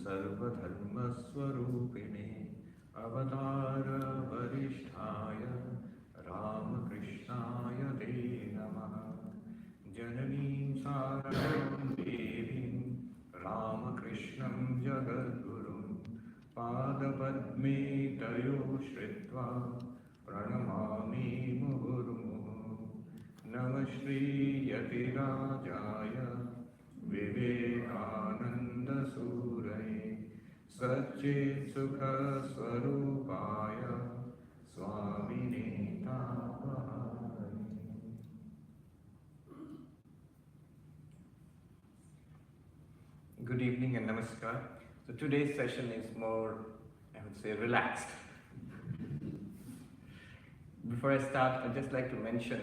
सर्वधर्मस्वरूपिणे अवतार वरिष्ठाय रामकृष्णाय ते नमः। जननीं सारदां देवीं रामकृष्णं जगद्गुरुं पादपद्मे तयो श्रित्वा प्रणमामि मुहुर्मुहुः। नमः श्रीयतिराजाय विवेकानन्दसूरये सच्चित्सुखस्वरूपाय स्वामिने तापहारिणे। Good evening and namaskar. So today's session is more, I would say, relaxed. Before I start, I'd just like to mention,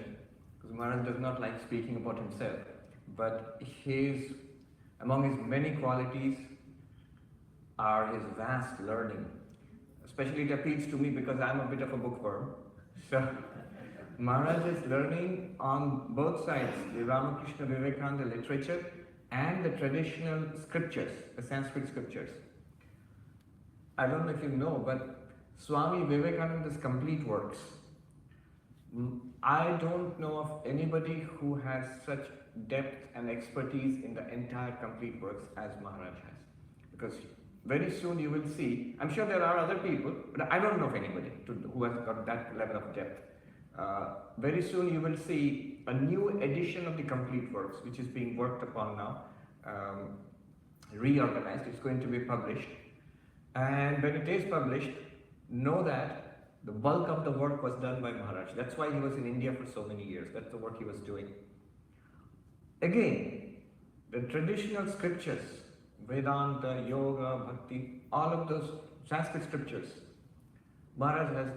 because Maharaj does not like speaking about himself, but among his many qualities are his vast learning. Especially it appeals to me because I'm a bit of a bookworm. So Maharaj is learning on both sides, the Ramakrishna Vivekananda literature and the traditional scriptures, the Sanskrit scriptures. I don't know if you know, but Swami Vivekananda's complete works, I don't know of anybody who has such depth and expertise in the entire complete works as Maharaj has. Because very soon you will see, I'm sure there are other people, but I don't know of anybody who has got that level of depth. Very soon you will see a new edition of the complete works, which is being worked upon now, reorganized. It's going to be published. And when it is published, know that the bulk of the work was done by Maharaj. That's why he was in India for so many years. That's the work he was doing. Again, the traditional scriptures, Vedanta, Yoga, Bhakti, all of those Sanskrit scriptures, Maharaj has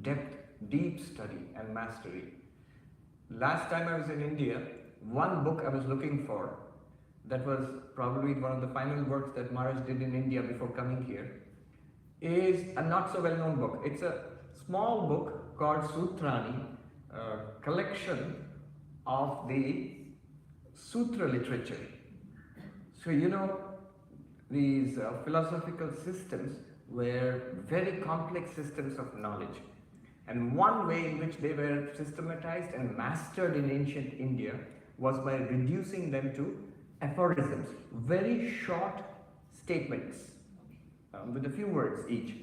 depth, deep study and mastery. Last time I was in India, one book I was looking for, that was probably one of the final works that Maharaj did in India before coming here, is a not so well-known book. It's a small book called Sutrani, a collection of the Sutra literature. So you know, these philosophical systems were very complex systems of knowledge. And one way in which they were systematized and mastered in ancient India was by reducing them to aphorisms, very short statements with a few words each.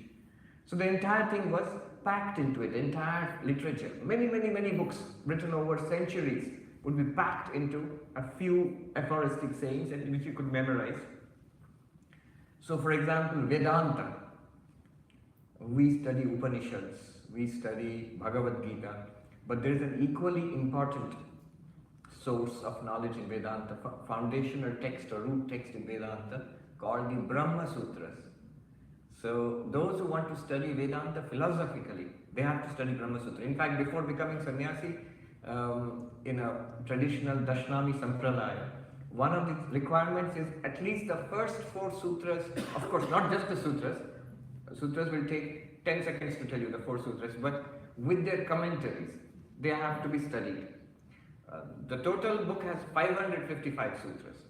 So the entire thing was packed into it, entire literature. Many books written over centuries would be packed into a few aphoristic sayings and which you could memorize. So for example, Vedanta, we study Upanishads, we study Bhagavad Gita, but there is an equally important source of knowledge in Vedanta, foundational text or root text in Vedanta called the Brahma Sutras. So those who want to study Vedanta philosophically, they have to study Brahma Sutra. In fact, before becoming sannyasi, in a traditional Dashnami Sampradaya, one of the requirements is at least the first 4 sutras, of course not just the sutras. Sutras will take 10 seconds to tell you the 4 sutras, but with their commentaries, they have to be studied. The total book has 555 sutras.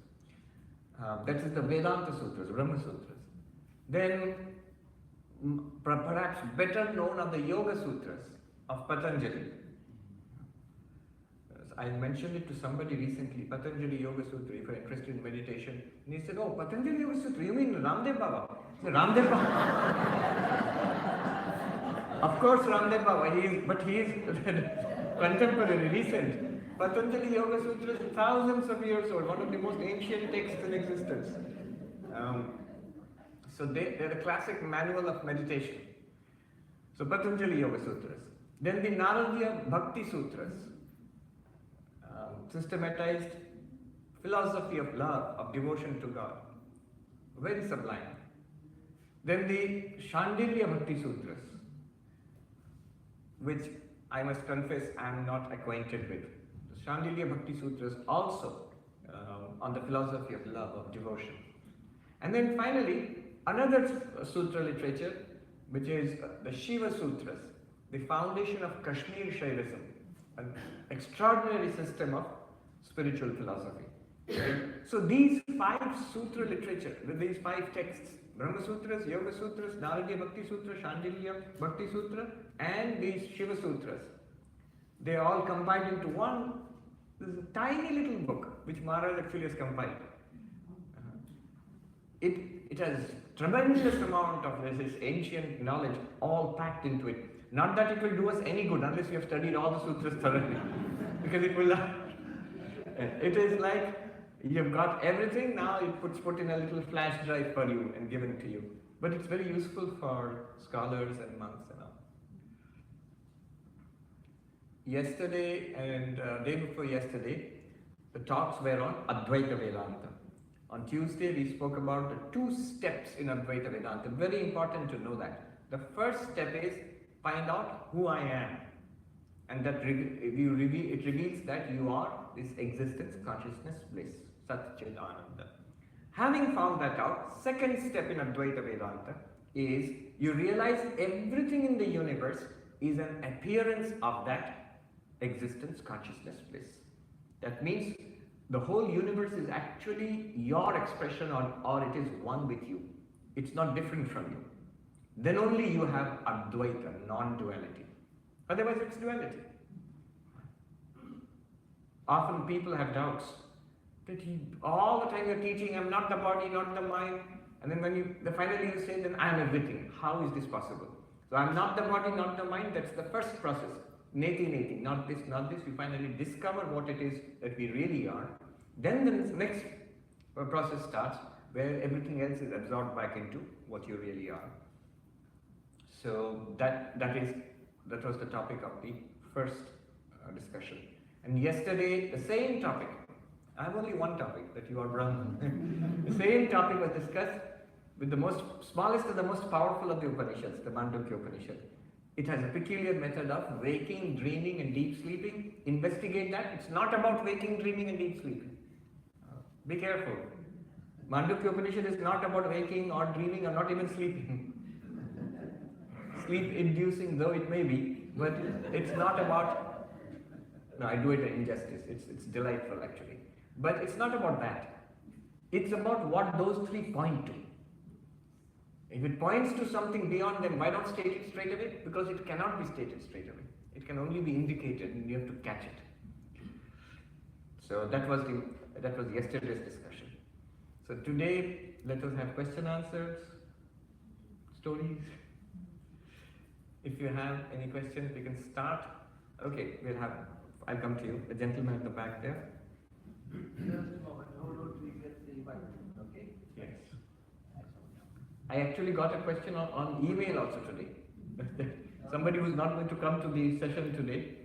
That is the Vedanta Sutras, Brahma Sutras. Then, perhaps better known are the Yoga Sutras of Patanjali. I mentioned it to somebody recently, Patanjali Yoga Sutra, if you're interested in meditation. And he said, oh, Patanjali Yoga Sutra, you mean Ramdev Baba? I said, Ramdev Baba. Of course, Ramdev Baba, but he is contemporary, recent. Patanjali Yoga Sutra is thousands of years old, one of the most ancient texts in existence. So they're the classic manual of meditation. So Patanjali Yoga Sutras. Then the Naradiya Bhakti Sutras, systematized philosophy of love, of devotion to God. Very sublime. Then the Shandilya Bhakti Sutras, which I must confess I am not acquainted with. The Shandilya Bhakti Sutras also on the philosophy of love, of devotion. And then finally, another sutra literature, which is the Shiva Sutras, the foundation of Kashmir Shaivism, an extraordinary system of spiritual philosophy. So these 5 sutra literature, with these 5 texts, Brahma Sutras, Yoga Sutras, Naradiya Bhakti Sutra, Shandilya Bhakti Sutra, and these Shiva Sutras, they are all combined into one. This is a tiny little book which Maharaj actually has compiled. It has tremendous amount of this ancient knowledge all packed into it. Not that it will do us any good unless you have studied all the sutras thoroughly, because it will not. It is like you've got everything, now it puts put in a little flash drive for you and given to you. But it's very useful for scholars and monks and all. Yesterday and day before yesterday, the talks were on Advaita Vedanta. On Tuesday, we spoke about the 2 steps in Advaita Vedanta. Very important to know that. The first step is find out who I am. And that it reveals that you are this existence, consciousness, bliss, Sat Chit Ananda. Having found that out, second step in Advaita Vedanta is you realize everything in the universe is an appearance of that existence, consciousness, bliss. That means the whole universe is actually your expression or it is one with you. It's not different from you. Then only you have Advaita, non-duality. Otherwise it's duality. Often people have doubts that all the time you're teaching, I'm not the body, not the mind, and then when finally you say, then I'm everything. How is this possible? So I'm not the body, not the mind. That's the first process. Neti neti, not this, not this. We finally discover what it is that we really are. Then the next process starts where everything else is absorbed back into what you really are. So that was the topic of the first discussion. And yesterday, the same topic. I have only one topic, that you are Brahman. The same topic was discussed with the smallest and the most powerful of the Upanishads, the Mandukya Upanishad. It has a peculiar method of waking, dreaming and deep sleeping. Investigate that. It's not about waking, dreaming and deep sleeping. Be careful. Mandukya Upanishad is not about waking or dreaming or not even sleeping. Sleep-inducing though it may be, but it's not about... No, I do it an injustice. It's delightful actually. But it's not about that. It's about what those 3 point to. If it points to something beyond them, why not state it straight away? Because it cannot be stated straight away. It can only be indicated and you have to catch it. So that was yesterday's discussion. So today, let us have question answers, stories. If you have any questions, we can start. Okay, I'll come to you. The gentleman at the back there. Okay? Yes. I actually got a question on email also today. Somebody who's not going to come to the session today,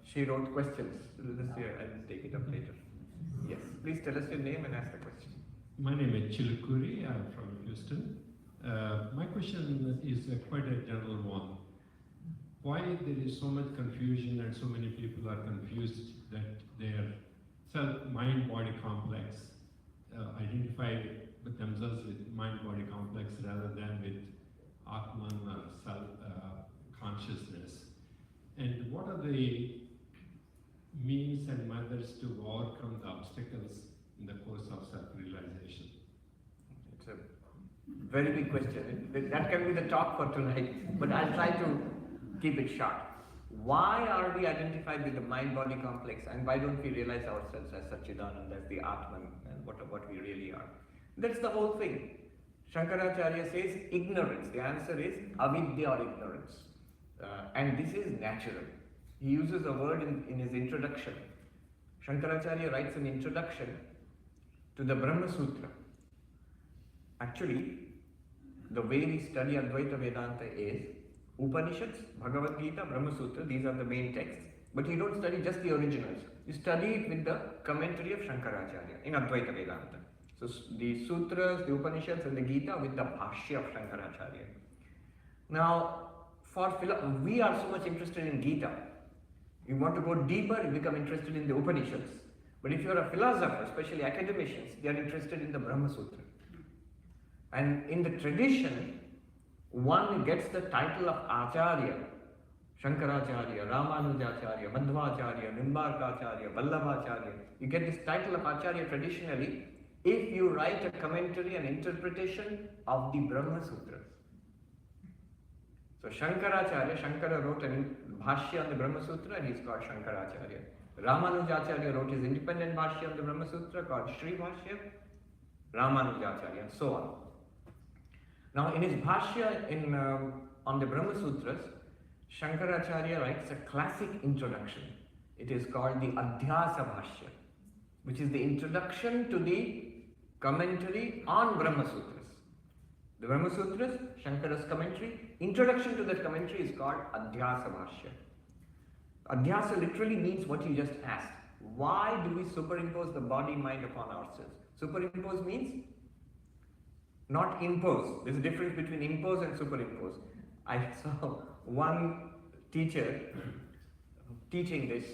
she wrote questions. This year, I will take it up later. Yes, please tell us your name and ask the question. My name is Chilukuri. I'm from Houston. My question is quite a general one. Why there is so much confusion and so many people are confused that their mind-body complex identify with themselves with mind-body complex rather than with Atman or self-consciousness? And what are the means and methods to overcome the obstacles in the course of self-realization? It's a very big question. That can be the talk for tonight, but I'll try to keep it short. Why are we identified with the mind-body complex, and why don't we realize ourselves as Satchidananda, as the Atman, and what we really are? That's the whole thing. Shankaracharya says ignorance. The answer is avidya or ignorance. And this is natural. He uses a word in his introduction. Shankaracharya writes an introduction to the Brahma Sutra. Actually, the way we study Advaita Vedanta is Upanishads, Bhagavad Gita, Brahma Sutra, these are the main texts. But you don't study just the originals. You study it with the commentary of Shankaracharya in Advaita Vedanta. So the sutras, the Upanishads and the Gita with the bhashya of Shankaracharya. Now, we are so much interested in Gita. You want to go deeper, you become interested in the Upanishads. But if you are a philosopher, especially academicians, they are interested in the Brahma Sutra. And in the tradition, one gets the title of Acharya Shankaracharya, Ramanujacharya, Madhvacharya, Nimbarkacharya, Vallabhacharya. You get this title of Acharya traditionally if you write a commentary and interpretation of the Brahma Sutras. So Shankaracharya, Shankara wrote a Bhashya on the Brahma Sutra and he's called Shankaracharya. Ramanujacharya wrote his independent Bhashya on the Brahma Sutra called Sri Bhashya, Ramanujacharya, and so on. Now in his Bhashya on the Brahma Sutras, Shankaracharya writes a classic introduction. It is called the Adhyasa Bhashya, which is the introduction to the commentary on Brahma Sutras. The Brahma Sutras, Shankara's commentary, introduction to that commentary is called Adhyasa Bhashya. Adhyasa literally means what you just asked. Why do we superimpose the body-mind upon ourselves? Superimpose means not impose. There's a difference between impose and superimpose. I saw one teacher teaching this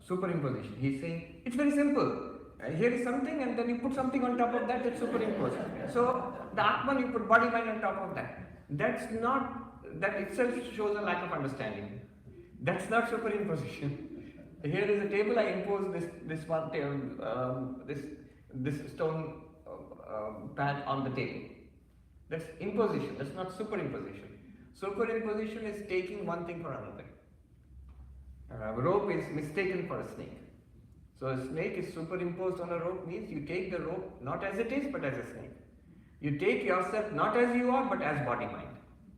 superimposition. He's saying, it's very simple. Here is something and then you put something on top of that, that's superimposed. So the Atman, you put body mind on top of that. That itself shows a lack of understanding. That's not superimposition. Here is a table, I impose this one table, this stone pad on the table. That's imposition, that's not superimposition. Superimposition is taking one thing for another. A rope is mistaken for a snake. So a snake is superimposed on a rope means you take the rope not as it is but as a snake. You take yourself not as you are but as body-mind.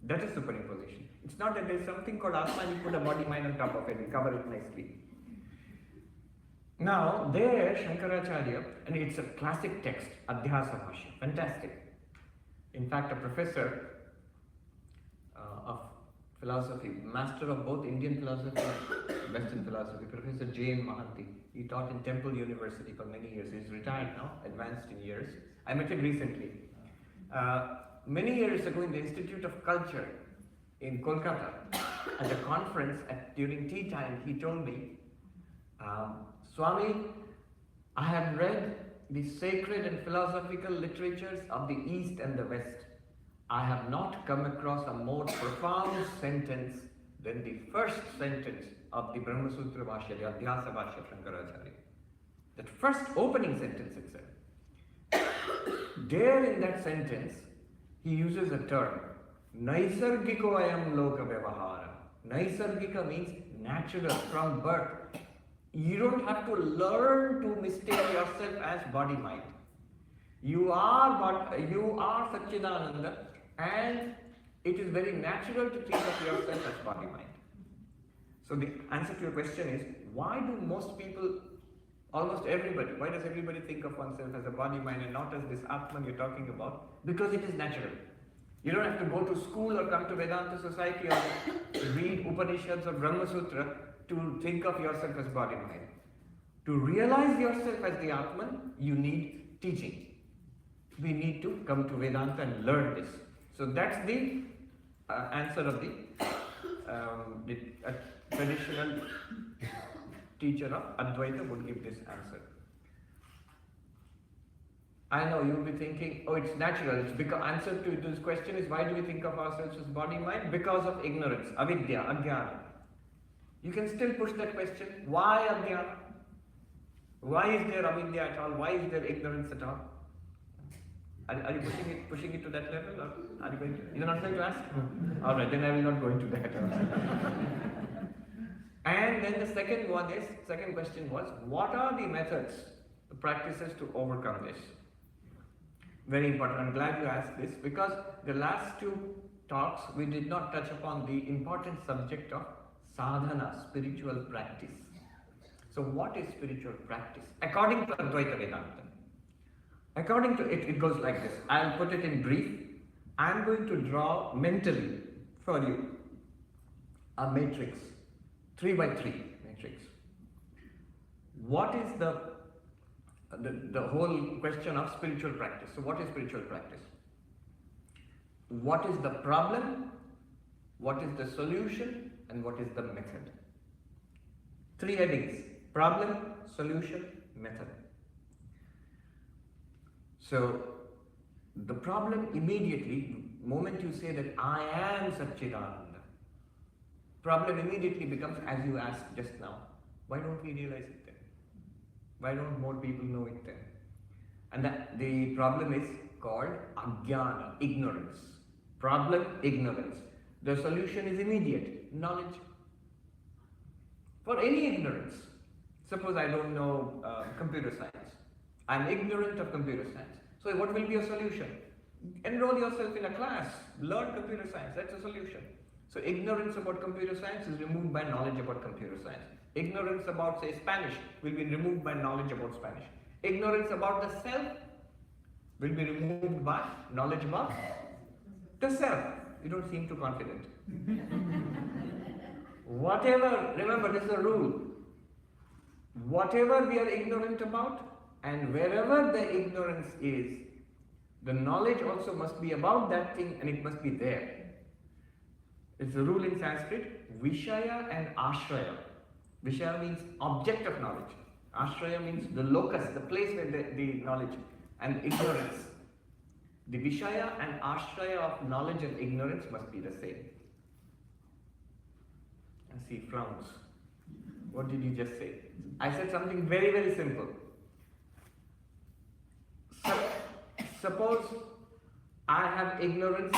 That is superimposition. It's not that there is something called Atma and you put a body-mind on top of it and cover it nicely. Now there Shankaracharya, and it's a classic text, Adhyasa Bhashya, fantastic. In fact, a professor of philosophy, master of both Indian philosophy and Western philosophy, Professor J.M. Mahanti. He taught in Temple University for many years. He's retired now, advanced in years. I met him recently. Many years ago in the Institute of Culture in Kolkata, at a conference during tea time, he told me, Swami, I have read the sacred and philosophical literatures of the East and the West. I have not come across a more profound sentence than the first sentence of the Brahma Sutra Bhashya, the Adhyasa Bhashya of Shankaracharya. That first opening sentence itself. There in that sentence, he uses a term, Naisargiko ayam loka vyavahara. Naisargika means natural, from birth. You don't have to learn to mistake yourself as body-mind. You are Satchidananda, and it is very natural to think of yourself as body-mind. So the answer to your question is, why do most people, almost everybody, why does everybody think of oneself as a body-mind and not as this Atman you're talking about? Because it is natural. You don't have to go to school or come to Vedanta Society or read Upanishads or Brahma Sutra to think of yourself as body-mind. To realize yourself as the Atman, you need teaching. We need to come to Vedanta and learn this. So that's the answer of the traditional teacher of Advaita would give this answer. I know you'll be thinking, oh, it's natural. It's because answer to this question is, why do we think of ourselves as body-mind? Because of ignorance, avidya, ajnana. You can still push that question. Why ajnana? Why is there avidya at all? Why is there ignorance at all? Are you pushing it to that level? Or are you going to, you're not going to ask? Alright, then I will not go into that. And then the second question was, what are the methods, the practices to overcome this? Very important. I'm glad you asked this, because the last two talks we did not touch upon the important subject of sadhana, spiritual practice. So what is spiritual practice? According to Advaita Vedanta. According to it, it goes like this. I'll put it in brief. I'm going to draw mentally for you a matrix, 3 by 3 matrix. What is the whole question of spiritual practice? So what is spiritual practice? What is the problem? What is the solution? And what is the method? 3 headings: problem, solution, method. So the problem immediately, the moment you say that I am Satchidananda, Problem immediately becomes, as you asked just now, why don't we realize it then? Why don't more people know it then? And the problem is called ajnana, ignorance. Problem, ignorance. The solution is immediate, knowledge. For any ignorance, suppose I don't know computer science. I am ignorant of computer science. So what will be your solution? Enroll yourself in a class, learn computer science, that's a solution. So ignorance about computer science is removed by knowledge about computer science. Ignorance about, say, Spanish will be removed by knowledge about Spanish. Ignorance about the self will be removed by knowledge about the self. You don't seem too confident. Whatever, remember this is a rule. Whatever we are ignorant about and wherever the ignorance is, the knowledge also must be about that thing and it must be there. It's a rule in Sanskrit, Vishaya and Ashraya. Vishaya means object of knowledge. Ashraya means the locus, the place where the knowledge and ignorance. The Vishaya and Ashraya of knowledge and ignorance must be the same. I see frowns. What did you just say? I said something very, very simple. Suppose I have ignorance.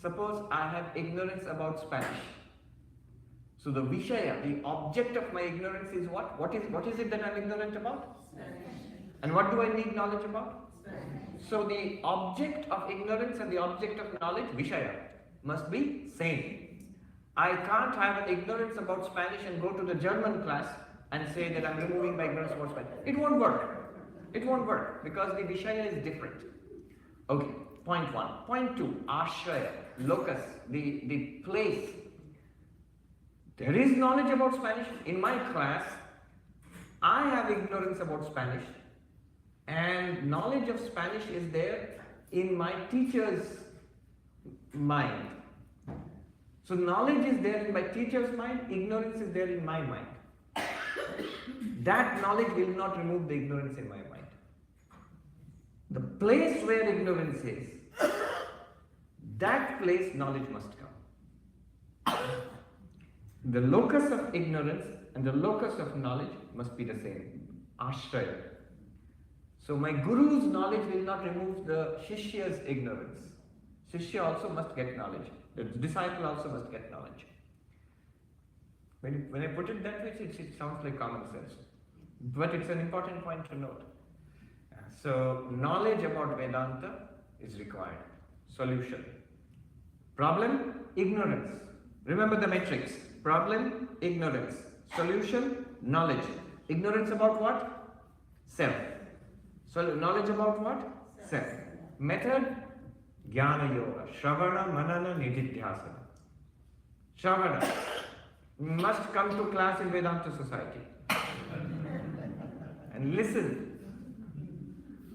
Suppose I have ignorance about Spanish. So the Vishaya, the object of my ignorance is what? What is it that I'm ignorant about? Spanish. And what do I need knowledge about? Spanish. So the object of ignorance and the object of knowledge, Vishaya, must be same. I can't have an ignorance about Spanish and go to the German class and say that I'm removing my ignorance about Spanish. It won't work. It won't work because the Vishaya is different. Okay, point one. Point two, Ashraya, locus, the place. There is knowledge about Spanish. In my class, I have ignorance about Spanish and knowledge of Spanish is there in my teacher's mind. So knowledge is there in my teacher's mind, ignorance is there in my mind. That knowledge will not remove the ignorance in my mind. The place where ignorance is, that place knowledge must come. The locus of ignorance and the locus of knowledge must be the same. Ashraya. So my guru's knowledge will not remove the Shishya's ignorance. Shishya also must get knowledge. The disciple also must get knowledge. When I put it that way, it sounds like common sense. But it's an important point to note. So knowledge about Vedanta is required. Solution. Problem, ignorance. Remember the matrix. Problem, ignorance. Solution, knowledge. Ignorance about what? Self. So knowledge about what? Self. Method, Jnana Yoga. Shravana, Manana, Nididhyasana. Shravana. Must come to class in Vedanta Society. And listen.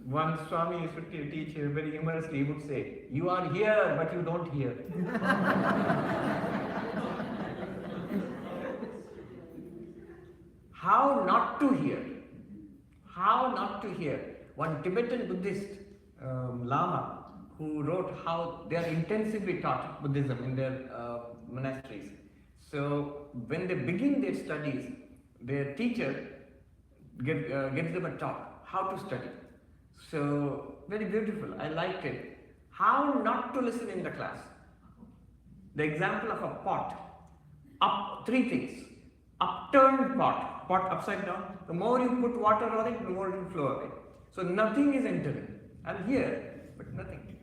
One Swami used to teach very humorously, he would say, you are here but you don't hear. How not to hear? How not to hear? One Tibetan Buddhist Lama who wrote how they are intensively taught Buddhism in their monasteries. So when they begin their studies, their teacher gives them a talk, how to study. So very beautiful, I liked it. How not to listen in the class. The example of a pot. Three things. Upturned pot, pot upside down. The more you put water on it, the more it will flow away. So nothing is entering. I'm here, but nothing.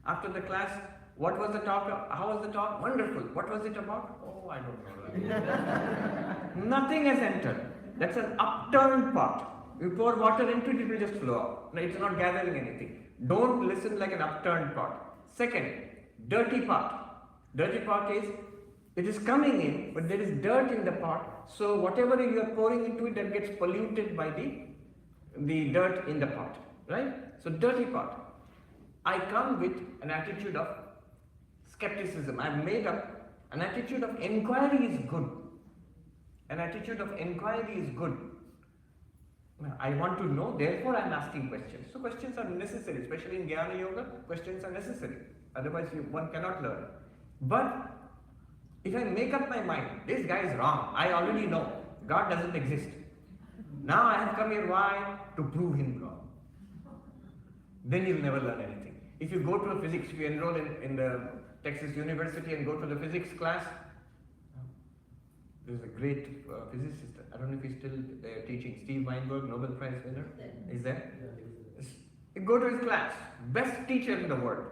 After the class, what was the talk? How was the talk? Wonderful. What was it about? Oh, I don't know. Nothing has entered. That's an upturned pot. You pour water into it, it will just flow out. It's not gathering anything. Don't listen like an upturned pot. Second, dirty pot. Dirty pot is, it is coming in, but there is dirt in the pot. So whatever you are pouring into it, that gets polluted by the dirt in the pot. Right? So dirty pot. I come with an attitude of skepticism. I've made up an attitude of inquiry is good. An attitude of inquiry is good. I want to know, therefore I am asking questions. So questions are necessary, especially in Jnana Yoga, questions are necessary. Otherwise one cannot learn. But If I make up my mind, this guy is wrong, I already know, God doesn't exist. Now I have come here, why? To prove him wrong. Then you'll never learn anything. If you go to a physics, if you enroll in the Texas University and go to the physics class, there's a great physicist, I don't know if he's still teaching, Steve Weinberg, Nobel Prize winner, is there? You go to his class, best teacher in the world.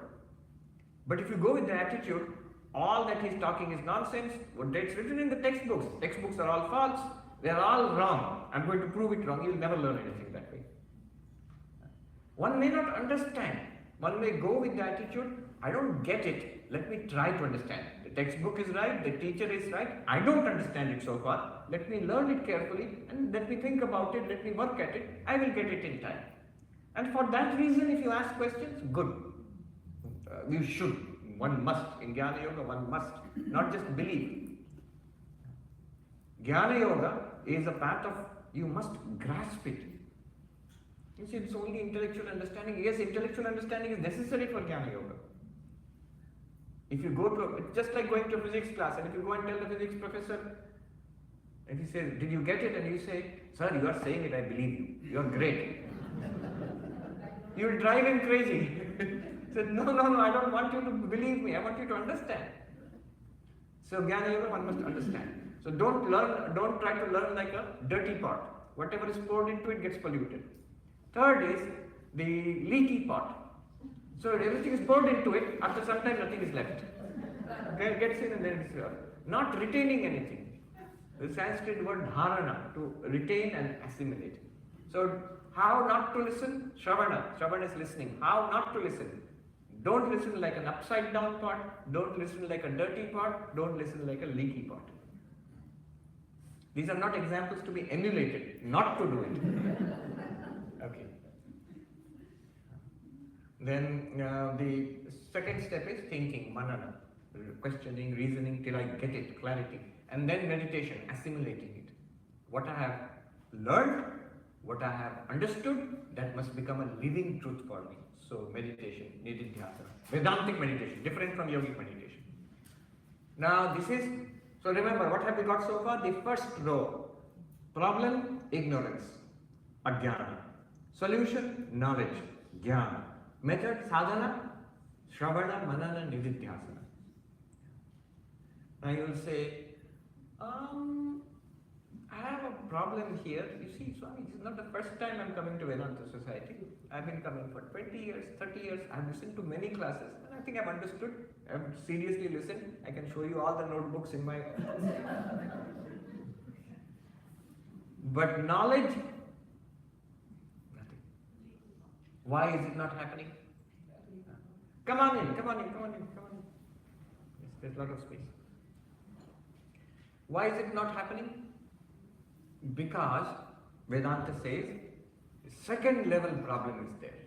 But if you go with the attitude, all that he's talking is nonsense, what it's written in the textbooks are all false, they're all wrong, I'm going to prove it wrong, you'll never learn anything that way. One may not understand, one may go with the attitude, I don't get it, let me try to understand. The textbook is right, the teacher is right, I don't understand it so far, let me learn it carefully and let me think about it, let me work at it, I will get it in time. And for that reason, if you ask questions, good. You should, one must, in Jnana Yoga one must, not just believe. Jnana Yoga is a path of, you must grasp it. You see, it's only intellectual understanding. Yes, intellectual understanding is necessary for Jnana Yoga. If you go to, it's just like going to a physics class, and if you go and tell the physics professor, and he says, did you get it? And you say, sir, you are saying it, I believe you. You are great. You will drive him crazy. He said, no, I don't want you to believe me, I want you to understand. So Jnana Yoga one must understand. So don't try to learn like a dirty pot. Whatever is poured into it gets polluted. Third is the leaky pot. So everything is poured into it, after some time nothing is left. It gets in and then it's not retaining anything. The Sanskrit word dharana, to retain and assimilate. So how not to listen? Shravana is listening. How not to listen? Don't listen like an upside down pot, don't listen like a dirty pot, don't listen like a leaky pot. These are not examples to be emulated, not to do it. Okay. Then the second step is thinking, manana, questioning, reasoning till I get it, clarity. And then meditation, assimilating it. What I have learned, what I have understood, that must become a living truth for me. So meditation, nididhyasana, Vedantic meditation, different from yogic meditation. Now this is, so remember, what have we got so far? The first row, problem, ignorance, ajnana. Solution, knowledge, jnana. Method, sadhana, shravana, manana, nididhyasana. Now you will say, I have a problem here. You see, Swami, this is not the first time I'm coming to Vedanta Society. I've been coming for 20 years, 30 years. I've listened to many classes and I think I've understood. I've seriously listened. I can show you all the notebooks in my... But knowledge, nothing. Why is it not happening? Come on in. Yes, there's a lot of space. Why is it not happening? Because Vedanta says second level problem is there.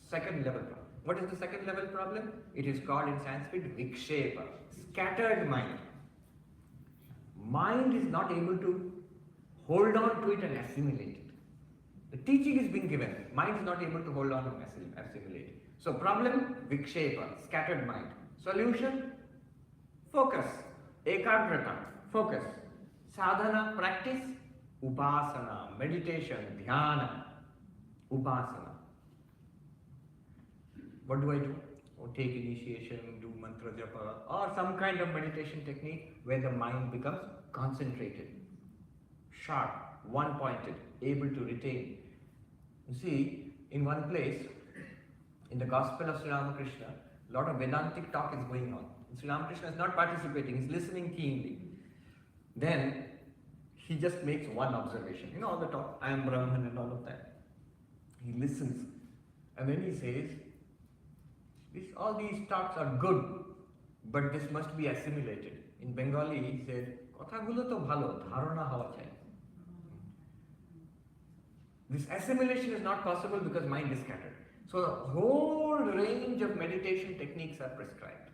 Second level problem. What is the second level problem? It is called in Sanskrit vikshepa, scattered mind. Mind is not able to hold on to it and assimilate it. The teaching is being given, mind is not able to hold on and assimilate it. So problem, vikshepa, scattered mind. Solution, focus, ekagrata, focus. Sadhana, practice, upasana, meditation, dhyana, upasana. What do I do? Or take initiation, do mantra japa, or some kind of meditation technique where the mind becomes concentrated, sharp, one-pointed, able to retain. You see, in one place, in the Gospel of Sri Ramakrishna, a lot of Vedantic talk is going on. Sri Ramakrishna is not participating, he's listening keenly. Then he just makes one observation. You know all the talk, I am Brahman and all of that. He listens and then he says, all these talks are good, but this must be assimilated. In Bengali he said, "Kothagulo to bhalo, dharana hawa chahiye." This assimilation is not possible because mind is scattered. So a whole range of meditation techniques are prescribed.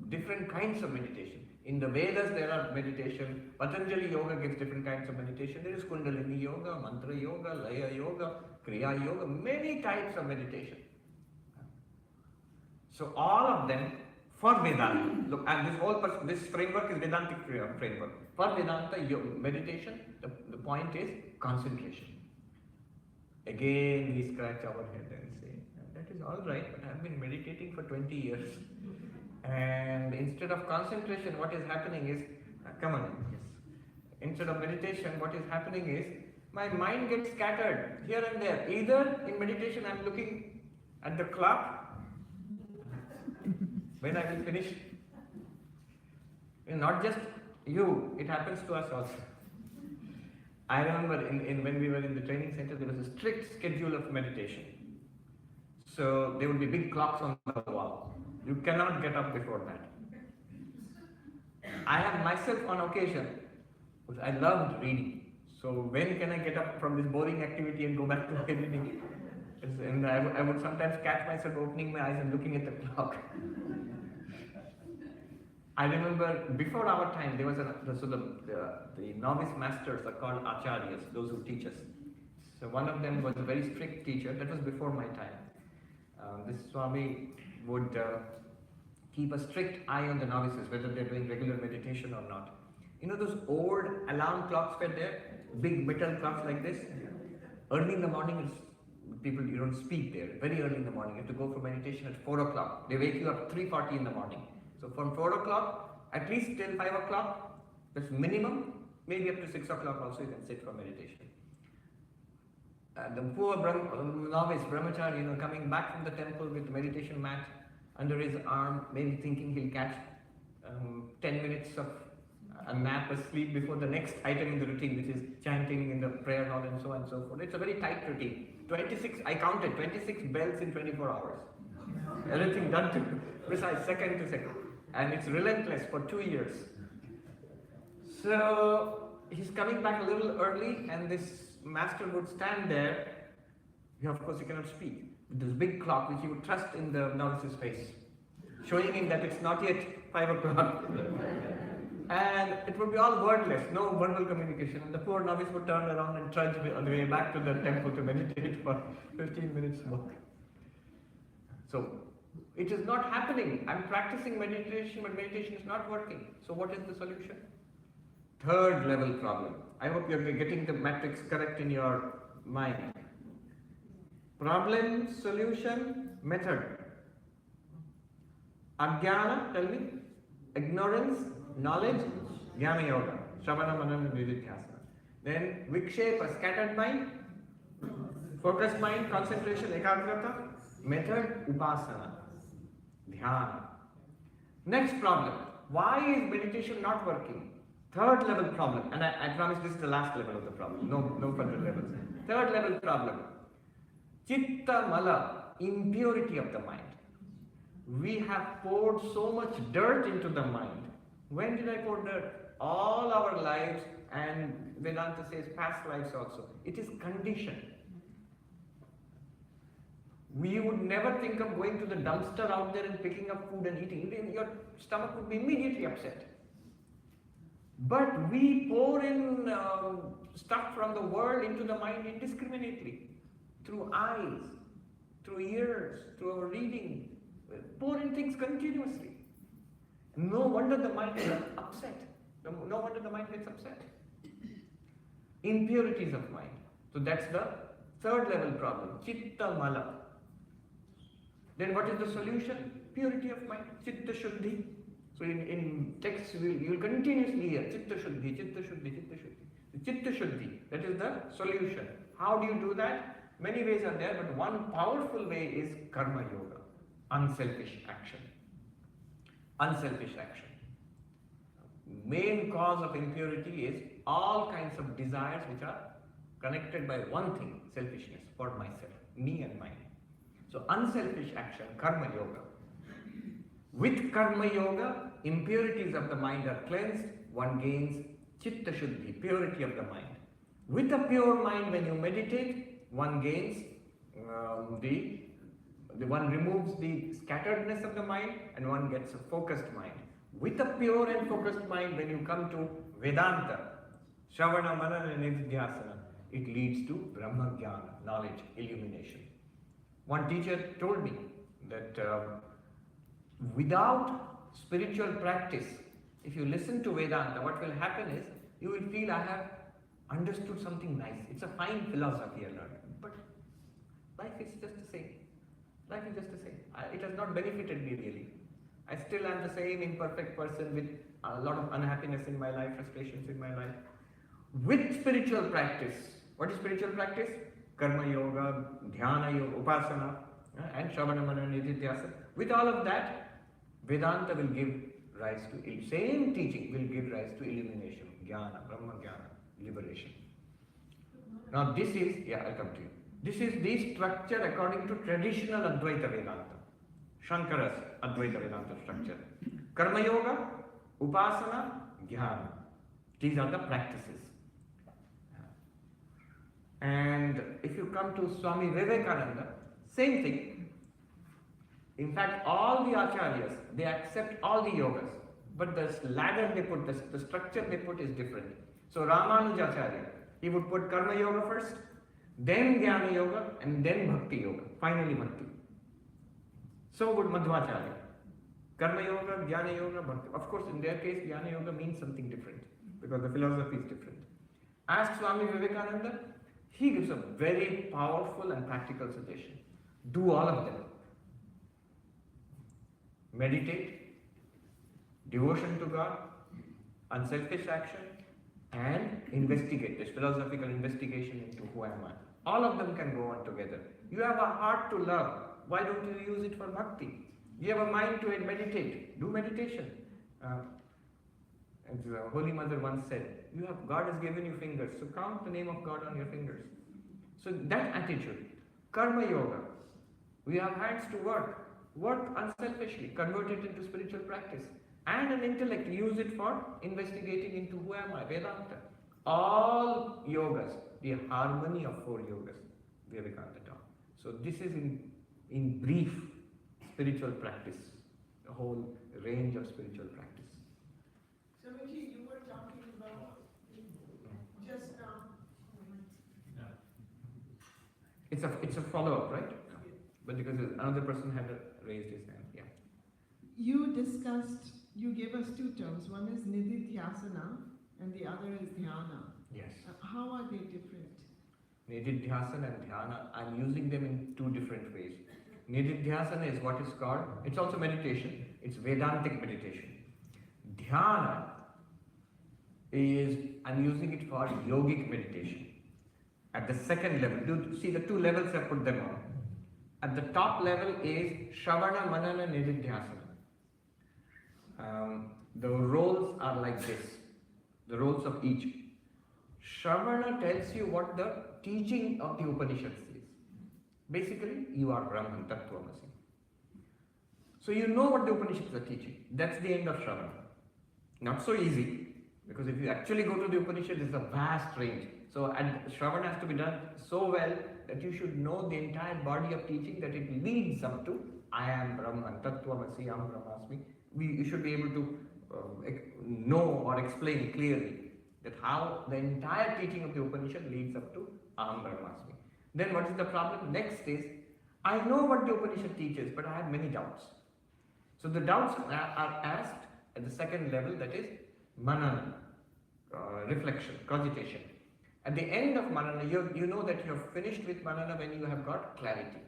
Different kinds of meditation. In the Vedas there are meditation. Patanjali Yoga gives different kinds of meditation. There is Kundalini Yoga, Mantra Yoga, Laya Yoga, Kriya Yoga, many types of meditation. So all of them For Vedanta, look, and this framework is Vedantic framework. For Vedanta, your meditation, the point is concentration. Again, we scratch our head and say, that is all right, but I have been meditating for 20 years. And instead of concentration, what is happening is, come on, yes. Instead of meditation, what is happening is, my mind gets scattered here and there. Either in meditation, I am looking at the clock, when I will finish. And not just you, it happens to us also. I remember when we were in the training center, there was a strict schedule of meditation. So there would be big clocks on the wall. You cannot get up before that. I have myself on occasion, because I loved reading. So when can I get up from this boring activity and go back to reading? And I would sometimes catch myself opening my eyes and looking at the clock. I remember before our time, there was the novice masters are called acharyas, those who teach us. So one of them was a very strict teacher. That was before my time. This Swami would keep a strict eye on the novices, whether they're doing regular meditation or not. You know those old alarm clocks were there? Big metal clocks like this? Early in the morning, you don't speak there. Very early in the morning, you have to go for meditation at 4 o'clock. They wake you up 3:40 in the morning. So from 4 o'clock, at least till 5 o'clock, that's minimum. Maybe up to 6 o'clock also you can sit for meditation. The poor novice, brahmachari, coming back from the temple with the meditation mat under his arm, maybe thinking he'll catch 10 minutes of a nap, a sleep before the next item in the routine, which is chanting in the prayer hall and so on and so forth. It's a very tight routine. 26, I counted 26 bells in 24 hours. Everything done to precise, second to second. And it's relentless for 2 years. So he's coming back a little early, and this master would stand there. Of course, he cannot speak. With this big clock, which he would thrust in the novice's face, showing him that it's not yet 5 o'clock. And it would be all wordless, no verbal communication. And the poor novice would turn around and trudge on the way back to the temple to meditate for 15 minutes more. So it is not happening. I'm practicing meditation, but meditation is not working. So what is the solution? Third level problem. I hope you're getting the matrix correct in your mind. Problem, solution, method. Ajnana, tell me. Ignorance, knowledge, jnana yoga. Shravana, manana, nididhyasana. Then vikshepa, scattered mind. Focused mind, concentration, ekagrata. Method, upasana. Dhyana. Next problem. Why is meditation not working? Third level problem. And I promise this is the last level of the problem. No further levels. Third level problem. Chitta mala, impurity of the mind. We have poured so much dirt into the mind. When did I pour dirt? All our lives, and Vedanta says past lives also. It is conditioned. We would never think of going to the dumpster out there and picking up food and eating. Your stomach would be immediately upset. But we pour in stuff from the world into the mind indiscriminately. Through eyes, through ears, through our reading. Pour in things continuously. No wonder the mind is upset. No wonder the mind gets upset. Impurities of mind. So that's the third level problem. Chitta mala. Then what is the solution? Purity of mind. Chitta shuddhi. So in text you will continuously hear Chitta shuddhi, Chitta shuddhi, Chitta shuddhi. Chitta shuddhi. That is the solution. How do you do that? Many ways are there, but one powerful way is karma yoga. Unselfish action. Unselfish action. Main cause of impurity is all kinds of desires which are connected by one thing, selfishness, for myself, me and mine. So unselfish action, karma yoga. With karma yoga, impurities of the mind are cleansed, one gains chitta shuddhi, purity of the mind. With a pure mind, when you meditate, one gains the one removes the scatteredness of the mind and one gets a focused mind. With a pure and focused mind, when you come to Vedanta, Shravana, Manana, and Nididhyasana, it leads to Brahma Jnana, knowledge, illumination. One teacher told me that Without spiritual practice, if you listen to Vedanta, what will happen is you will feel I have understood something nice. It's a fine philosophy I learned, but life is just the same. Life is just the same. It has not benefited me really. I still am the same imperfect person with a lot of unhappiness in my life, frustrations in my life. With spiritual practice, what is spiritual practice? Karma yoga, dhyana yoga, upasana, and Shravana Manana Nididhyasana. With all of that, Vedanta will give rise to, same teaching will give rise to illumination, jnana, Brahma jnana, liberation. Now this is, I'll come to you. This is the structure according to traditional Advaita Vedanta. Shankara's Advaita Vedanta structure. Karma yoga, upasana, jnana. These are the practices. And if you come to Swami Vivekananda, same thing. In fact, all the acharyas, they accept all the yogas, but the ladder they put, the structure they put is different. So Ramanujacharya, he would put Karma Yoga first, then Jnana Yoga, and then Bhakti Yoga, finally Bhakti. So would Madhvacharya. Karma Yoga, Jnana Yoga, Bhakti. Of course, in their case, Jnana Yoga means something different, because the philosophy is different. Ask Swami Vivekananda, he gives a very powerful and practical suggestion. Do all of them. Meditate, devotion to God, unselfish action, and investigate. This philosophical investigation into who am I. All of them can go on together. You have a heart to love. Why don't you use it for bhakti? You have a mind to meditate. Do meditation. As the Holy Mother once said, God has given you fingers, so count the name of God on your fingers. So that attitude, karma yoga, we have hands to work unselfishly, convert it into spiritual practice, and an intellect, use it for investigating into who am I, Vedanta. All yogas, the harmony of 4 yogas, Vivekananda taught. So this is in brief spiritual practice, the whole range of spiritual practice. Swamiji, you were talking about just now. It's a follow-up, right? But because another person had raised his hand. You gave us 2 terms. One is nididhyasana and the other is dhyana. Yes. How are they different? Nididhyasana and dhyana, I'm using them in 2 different ways. Nididhyasana is what is called, it's also meditation, it's Vedantic meditation. Dhyana is, I'm using it for yogic meditation. At the second level, do see the 2 levels I put them on. At the top level is Shravana Manana Nididhyasana. The roles are like this, the roles of each. Shravana tells you what the teaching of the Upanishads is. Basically, you are Brahman, Tattvamasi. So you know what the Upanishads are teaching. That's the end of Shravana. Not so easy, because if you actually go to the Upanishad, it's a vast range. So Shravana has to be done so well that you should know the entire body of teaching, that it leads up to I am Brahman, Tattvamasi, Aham Brahmasmi. You should be able to know or explain clearly that how the entire teaching of the Upanishad leads up to Aham Brahmasmi. Then what is the problem? Next is, I know what the Upanishad teaches, but I have many doubts. So the doubts are asked at the second level, that is manana, reflection, cogitation. At the end of manana, you know that you have finished with manana when you have got clarity.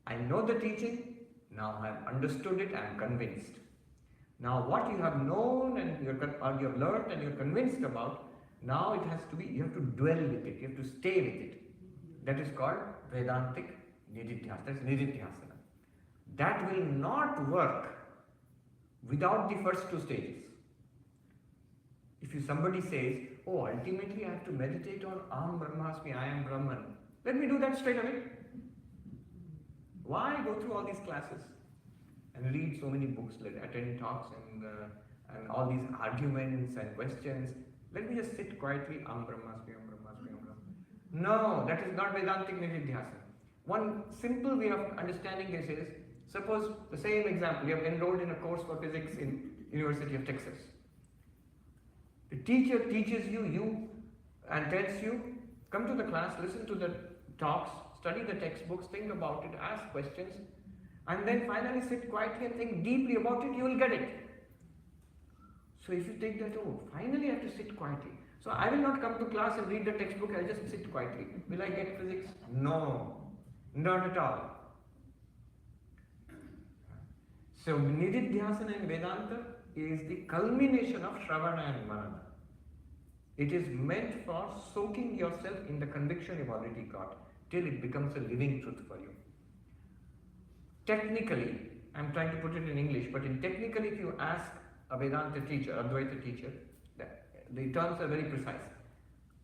I know the teaching, now I have understood it, I am convinced. Now what you have known and you have learned and you are convinced about, now it has to be, you have to dwell with it, you have to stay with it. That is called Vedantic Nididhyasana. That is Nididhyasana. That will not work without the first 2 stages. If somebody says, oh, ultimately I have to meditate on Aham Brahmasmi, I am Brahman, let me do that straight away. Why go through all these classes and read so many books, attend talks and all these arguments and questions? Let me just sit quietly, Aham Brahmasmi, Aham Brahmasmi, Aham Brahmasmi. No, that is not Vedantic Nididhyasana. One simple way of understanding this is, suppose the same example, you have enrolled in a course for physics in University of Texas. The teacher teaches you and tells you, come to the class, listen to the talks, study the textbooks, think about it, ask questions. and then finally sit quietly and think deeply about it, you will get it. So if you take that, oh, finally I have to sit quietly. So I will not come to class and read the textbook, I'll just sit quietly. Will I get physics? No, not at all. So Nididhyasana in Vedanta is the culmination of Shravana and Manana. It is meant for soaking yourself in the conviction you've already got till it becomes a living truth for you. Technically, I'm trying to put it in English, but technically if you ask a Vedanta teacher, Advaita teacher, the terms are very precise.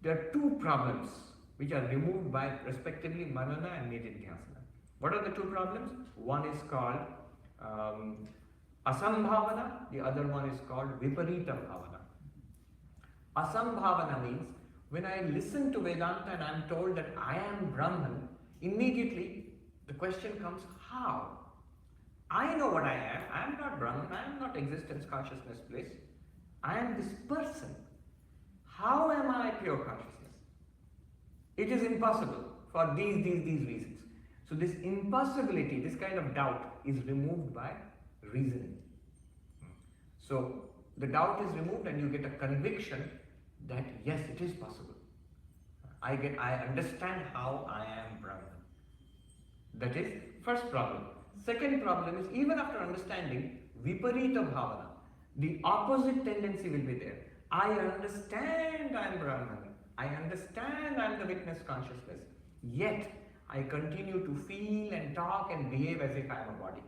There are two problems which are removed by respectively Manana and Nididhyasana. What are the two problems? One is called Asambhavana, the other one is called Viparita Bhavana. Asambhavana means when I listen to Vedanta and I am told that I am Brahman, immediately the question comes, how? I know what I am not Brahman, I am not existence, consciousness, bliss. I am this person. How am I pure consciousness? It is impossible for these reasons. So this impossibility, this kind of doubt is removed by reasoning. So the doubt is removed and you get a conviction that yes, it is possible. I understand how I am Brahman. That is first problem. Second problem is even after understanding Viparita Bhavana, the opposite tendency will be there. I understand I am Brahman. I understand I am the witness consciousness. Yet I continue to feel and talk and behave as if I am a body.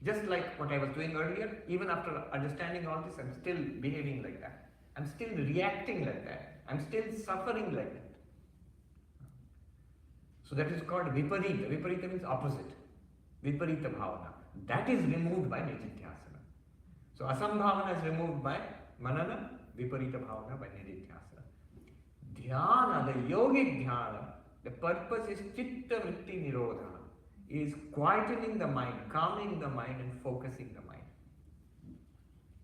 Just like what I was doing earlier, even after understanding all this, I'm still behaving like that. I'm still reacting like that. I'm still suffering like that. So that is called Viparita. Viparita means opposite. Viparita Bhavana. That is removed by Nididhyasana. So Asambhavana is removed by Manana, Viparita Bhavana by Nididhyasana. Dhyana, the yogic dhyana, the purpose is Chitta Vritti Nirodha, is quietening the mind, calming the mind and focusing the mind.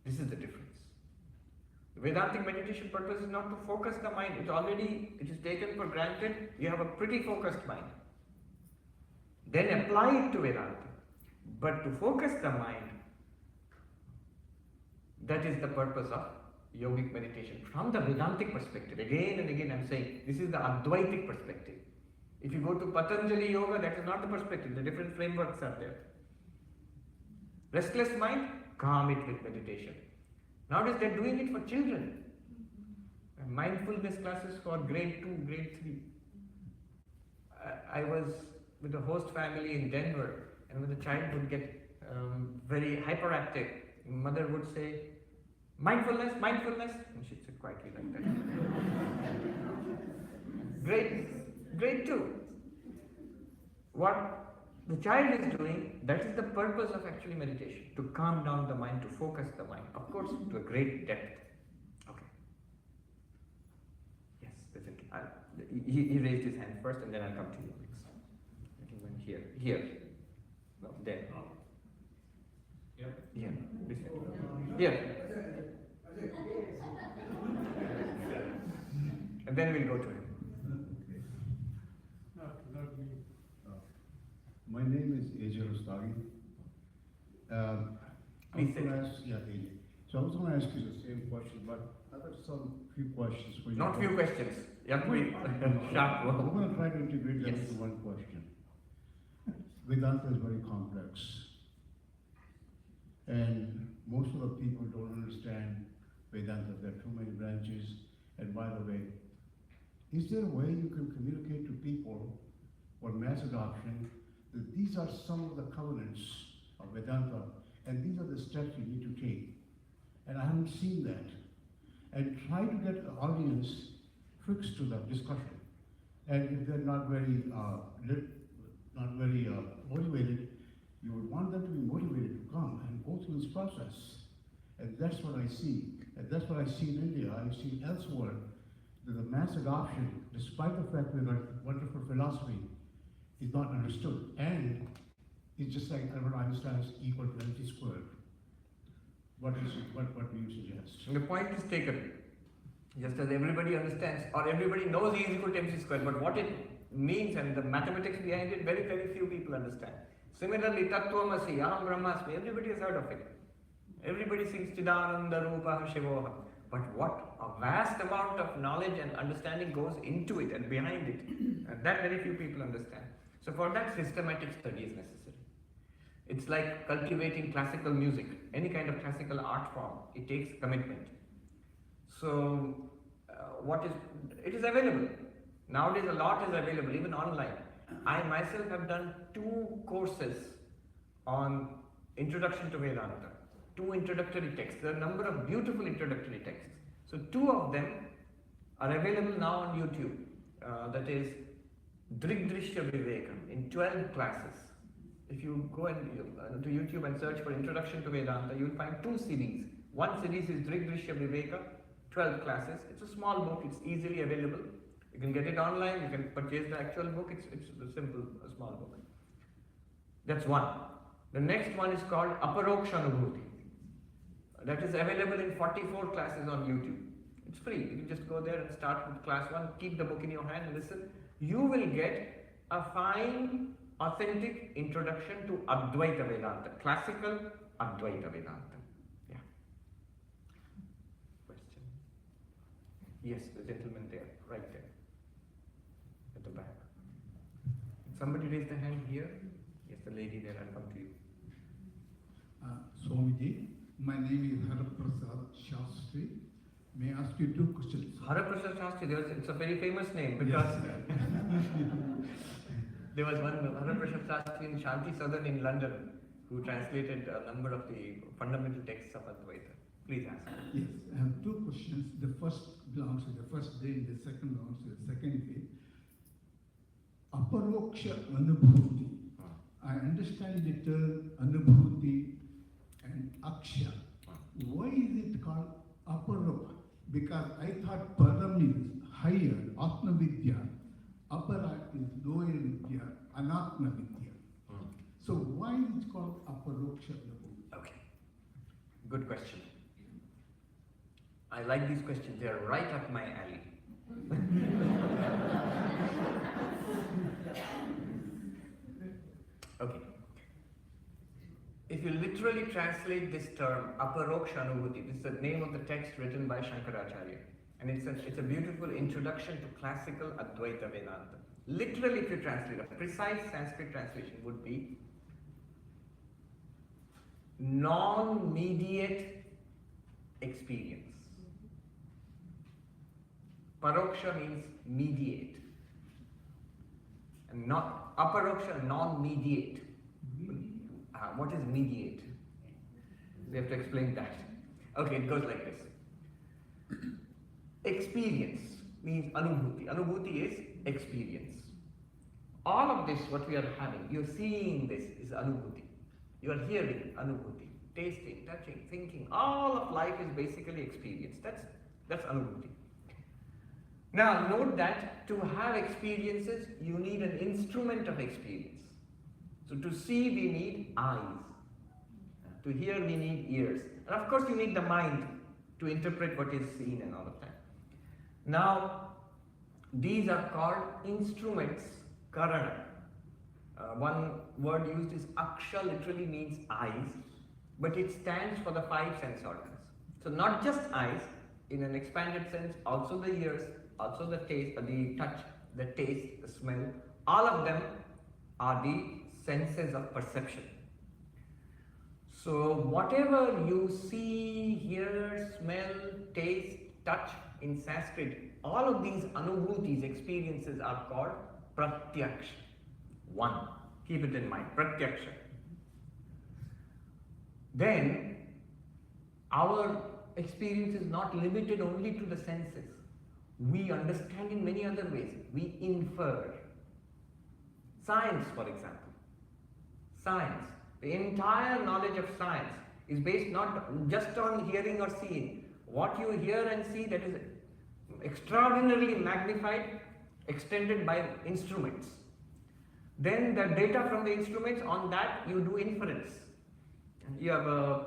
This is the difference. The Vedantic meditation purpose is not to focus the mind. It is taken for granted you have a pretty focused mind. Then apply it to Vedanta. But to focus the mind, that is the purpose of yogic meditation. From the Vedantic perspective, again and again I'm saying, this is the Advaitic perspective. If you go to Patanjali Yoga, that is not the perspective, the different frameworks are there. Restless mind, calm it with meditation. Nowadays they're doing it for children. Mindfulness classes for grade 2, grade 3. I was with a host family in Denver, and when the child would get very hyperactive, mother would say, mindfulness, mindfulness, and she'd sit quietly like that. Grade 2. What the child is doing, that is the purpose of actually meditation, to calm down the mind, to focus the mind, of course to a great depth. Okay. Yes, definitely. He raised his hand first and then I'll come to you next. He went here. No, there. Here. This way. Here. And then we'll go to him. My name is Xavier Institute of Management. So I was going to ask you the same question, but I've got few questions for you. Not few questions. Sharp. I'm going to try to integrate them Yes. into one question. Vedanta is very complex. And most of the people don't understand Vedanta. There are too many branches. And by the way, is there a way you can communicate to people for mass adoption that these are some of the covenants of Vedanta and these are the steps you need to take? And I haven't seen that. And try to get the audience fixed to that discussion. And if they're not very motivated, you would want them to be motivated to come and go through this process. And that's what I see. And that's what I see in India. I've seen elsewhere that the mass adoption, despite the fact we have wonderful philosophy, is not understood. And it's just like Albert Einstein's equal to mc squared. What do you suggest? The point is taken. Just as everybody understands, or everybody knows E is equal to mc squared, but what it means and the mathematics behind it, very, very few people understand. Similarly, Tattvamasi, Aham Brahmasmi, everybody has heard of it. Everybody sings Chidananda Rupa Shivoha. But what a vast amount of knowledge and understanding goes into it and behind it. And that very few people understand. So for that, systematic study is necessary. It's like cultivating classical music, any kind of classical art form. It takes commitment. So it is available. Nowadays a lot is available, even online. I myself have done 2 courses on Introduction to Vedanta. 2 introductory texts. There are a number of beautiful introductory texts. So 2 of them are available now on YouTube. That is Drigdrishya Vivekam in 12 classes. If you go to YouTube and search for Introduction to Vedanta, you will find 2 series. One series is Drigdrishya Viveka, 12 classes. It's a small book, it's easily available. You can get it online, you can purchase the actual book, it's a simple, a small book. That's one. The next one is called Aparoksha Anubhuti. That is available in 44 classes on YouTube. It's free. You can just go there and start with class 1, keep the book in your hand and listen. You will get a fine, authentic introduction to Advaita Vedanta, classical Advaita Vedanta. Yeah. Question? Yes, the gentleman there, right there, at the back. Somebody raised a hand here? Yes, the lady there, I'll come to you. Swamiji, my name is Haraprasad Shastri. May I ask you 2 questions? Haraprasad Shastri, it's a very famous name because there was one Haraprasad Shastri in Shanti Southern in London who translated a number of the fundamental texts of Advaita. Please answer. Yes, I have 2 questions. The first belongs to the first day and the second belongs to the second day. Aparoksha Anubhuti. I understand the term Anubhuti and Aksha. Why is it called Aparoksha? Because I thought Param is higher, Atma Vidya. Apara is lower Vidya, Anatma Vidya. So why is it called Aparoksha Anubhuti? Okay, good question. I like these questions, they are right up my alley. Okay. If you literally translate this term, Aparoksha Anubhuti, this is the name of the text written by Shankaracharya. And it's a beautiful introduction to classical Advaita Vedanta. Literally, if you translate, a precise Sanskrit translation would be non-mediate experience. Paroksha means mediate. And not Aparoksha, non-mediate. What is mediate? We have to explain that. Okay, it goes like this. Experience means Anubhuti. Anubhuti is experience. All of this, what we are having, you're seeing this is Anubhuti. You are hearing Anubhuti, tasting, touching, thinking. All of life is basically experience. That's Anubhuti. Now, note that to have experiences, you need an instrument of experience. So to see, we need eyes. To hear, we need ears. And of course, you need the mind to interpret what is seen and all of that. Now, these are called instruments, karana. One word used is aksha, literally means eyes, but it stands for the 5 sense organs. So not just eyes, in an expanded sense, also the ears, also the taste, the touch, the taste, the smell, all of them are the senses of perception. So whatever you see, hear, smell, taste, touch in Sanskrit, all of these anubhutis, experiences are called pratyaksha. 1. Keep it in mind, pratyaksha. Then our experience is not limited only to the senses. We understand in many other ways. We infer. Science, for example. Science. The entire knowledge of science is based not just on hearing or seeing. What you hear and see, that is extraordinarily magnified, extended by instruments. Then the data from the instruments, on that you do inference. You have a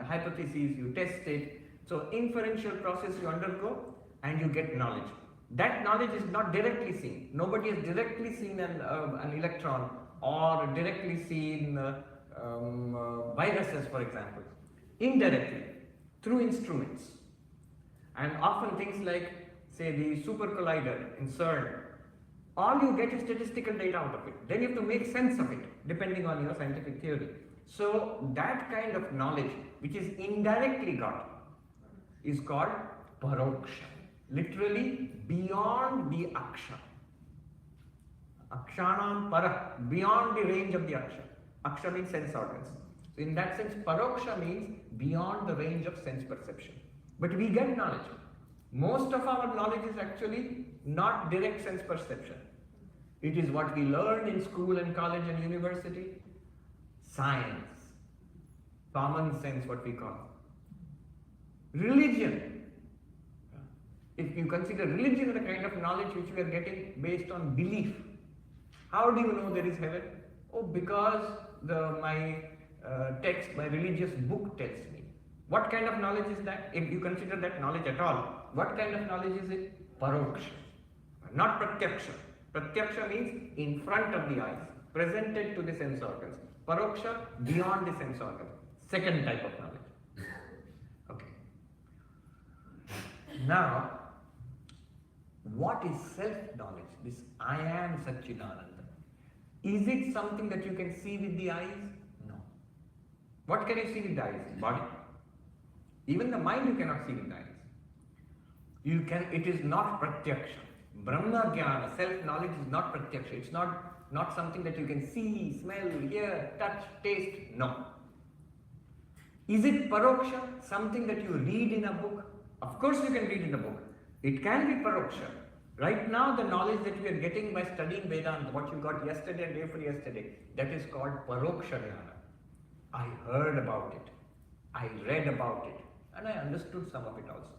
hypothesis, you test it. So inferential process you undergo and you get knowledge. That knowledge is not directly seen. Nobody has directly seen an electron or directly seen viruses, for example, indirectly through instruments. And often things like, say, the super collider in CERN, all you get is statistical data out of it. Then you have to make sense of it, depending on your scientific theory. So that kind of knowledge, which is indirectly got, is called paroksha. Literally, beyond the aksha. Akshanam para, beyond the range of the aksha. Aksha means sense organs. So in that sense, paroksha means beyond the range of sense perception. But we get knowledge. Most of our knowledge is actually not direct sense perception. It is what we learn in school and college and university. Science, common sense, what we call. Religion. If you consider religion as a kind of knowledge which we are getting based on belief, how do you know there is heaven? Oh, because my text, my religious book tells me. What kind of knowledge is that? If you consider that knowledge at all, what kind of knowledge is it? Paroksha, not pratyaksha. Pratyaksha means in front of the eyes, presented to the sense organs. Paroksha, beyond the sense organs. Second type of knowledge. Okay. Now, what is self-knowledge? This I am Satchidananda. Is it something that you can see with the eyes? No. What can you see with the eyes? Body. Even the mind you cannot see with the eyes. It is not pratyaksha. Brahma jnana, self-knowledge is not pratyaksha. It's not something that you can see, smell, hear, touch, taste. No. Is it paroksha? Something that you read in a book? Of course you can read in a book. It can be paroksha. Right now the knowledge that we are getting by studying Vedanta, what you got yesterday and day before yesterday, that is called paroksha jnana. I heard about it. I read about it. And I understood some of it also.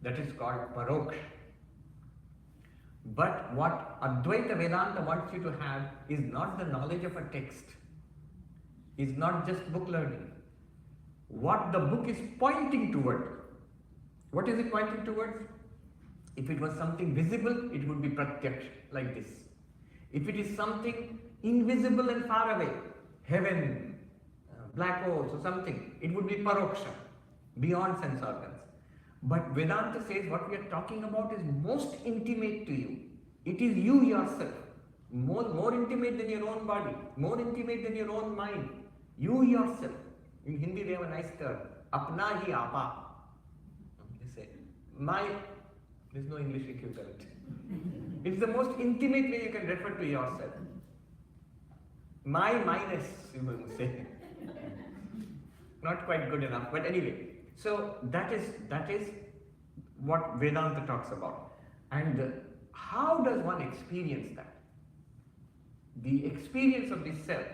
That is called paroksha. But what Advaita Vedanta wants you to have is not the knowledge of a text. Is not just book learning. What the book is pointing toward. What is it pointing towards? If it was something visible, it would be pratyaksha, like this. If it is something invisible and far away, heaven, black holes or something, it would be paroksha, beyond sense organs. But Vedanta says what we are talking about is most intimate to you. It is you yourself. More intimate than your own body, more intimate than your own mind. You yourself. In Hindi they have a nice term, apna hi apa. They say, there's no English equivalent. It's the most intimate way you can refer to yourself. My minus, you will say. Not quite good enough, but anyway. So that is what Vedanta talks about. And how does one experience that? The experience of the self,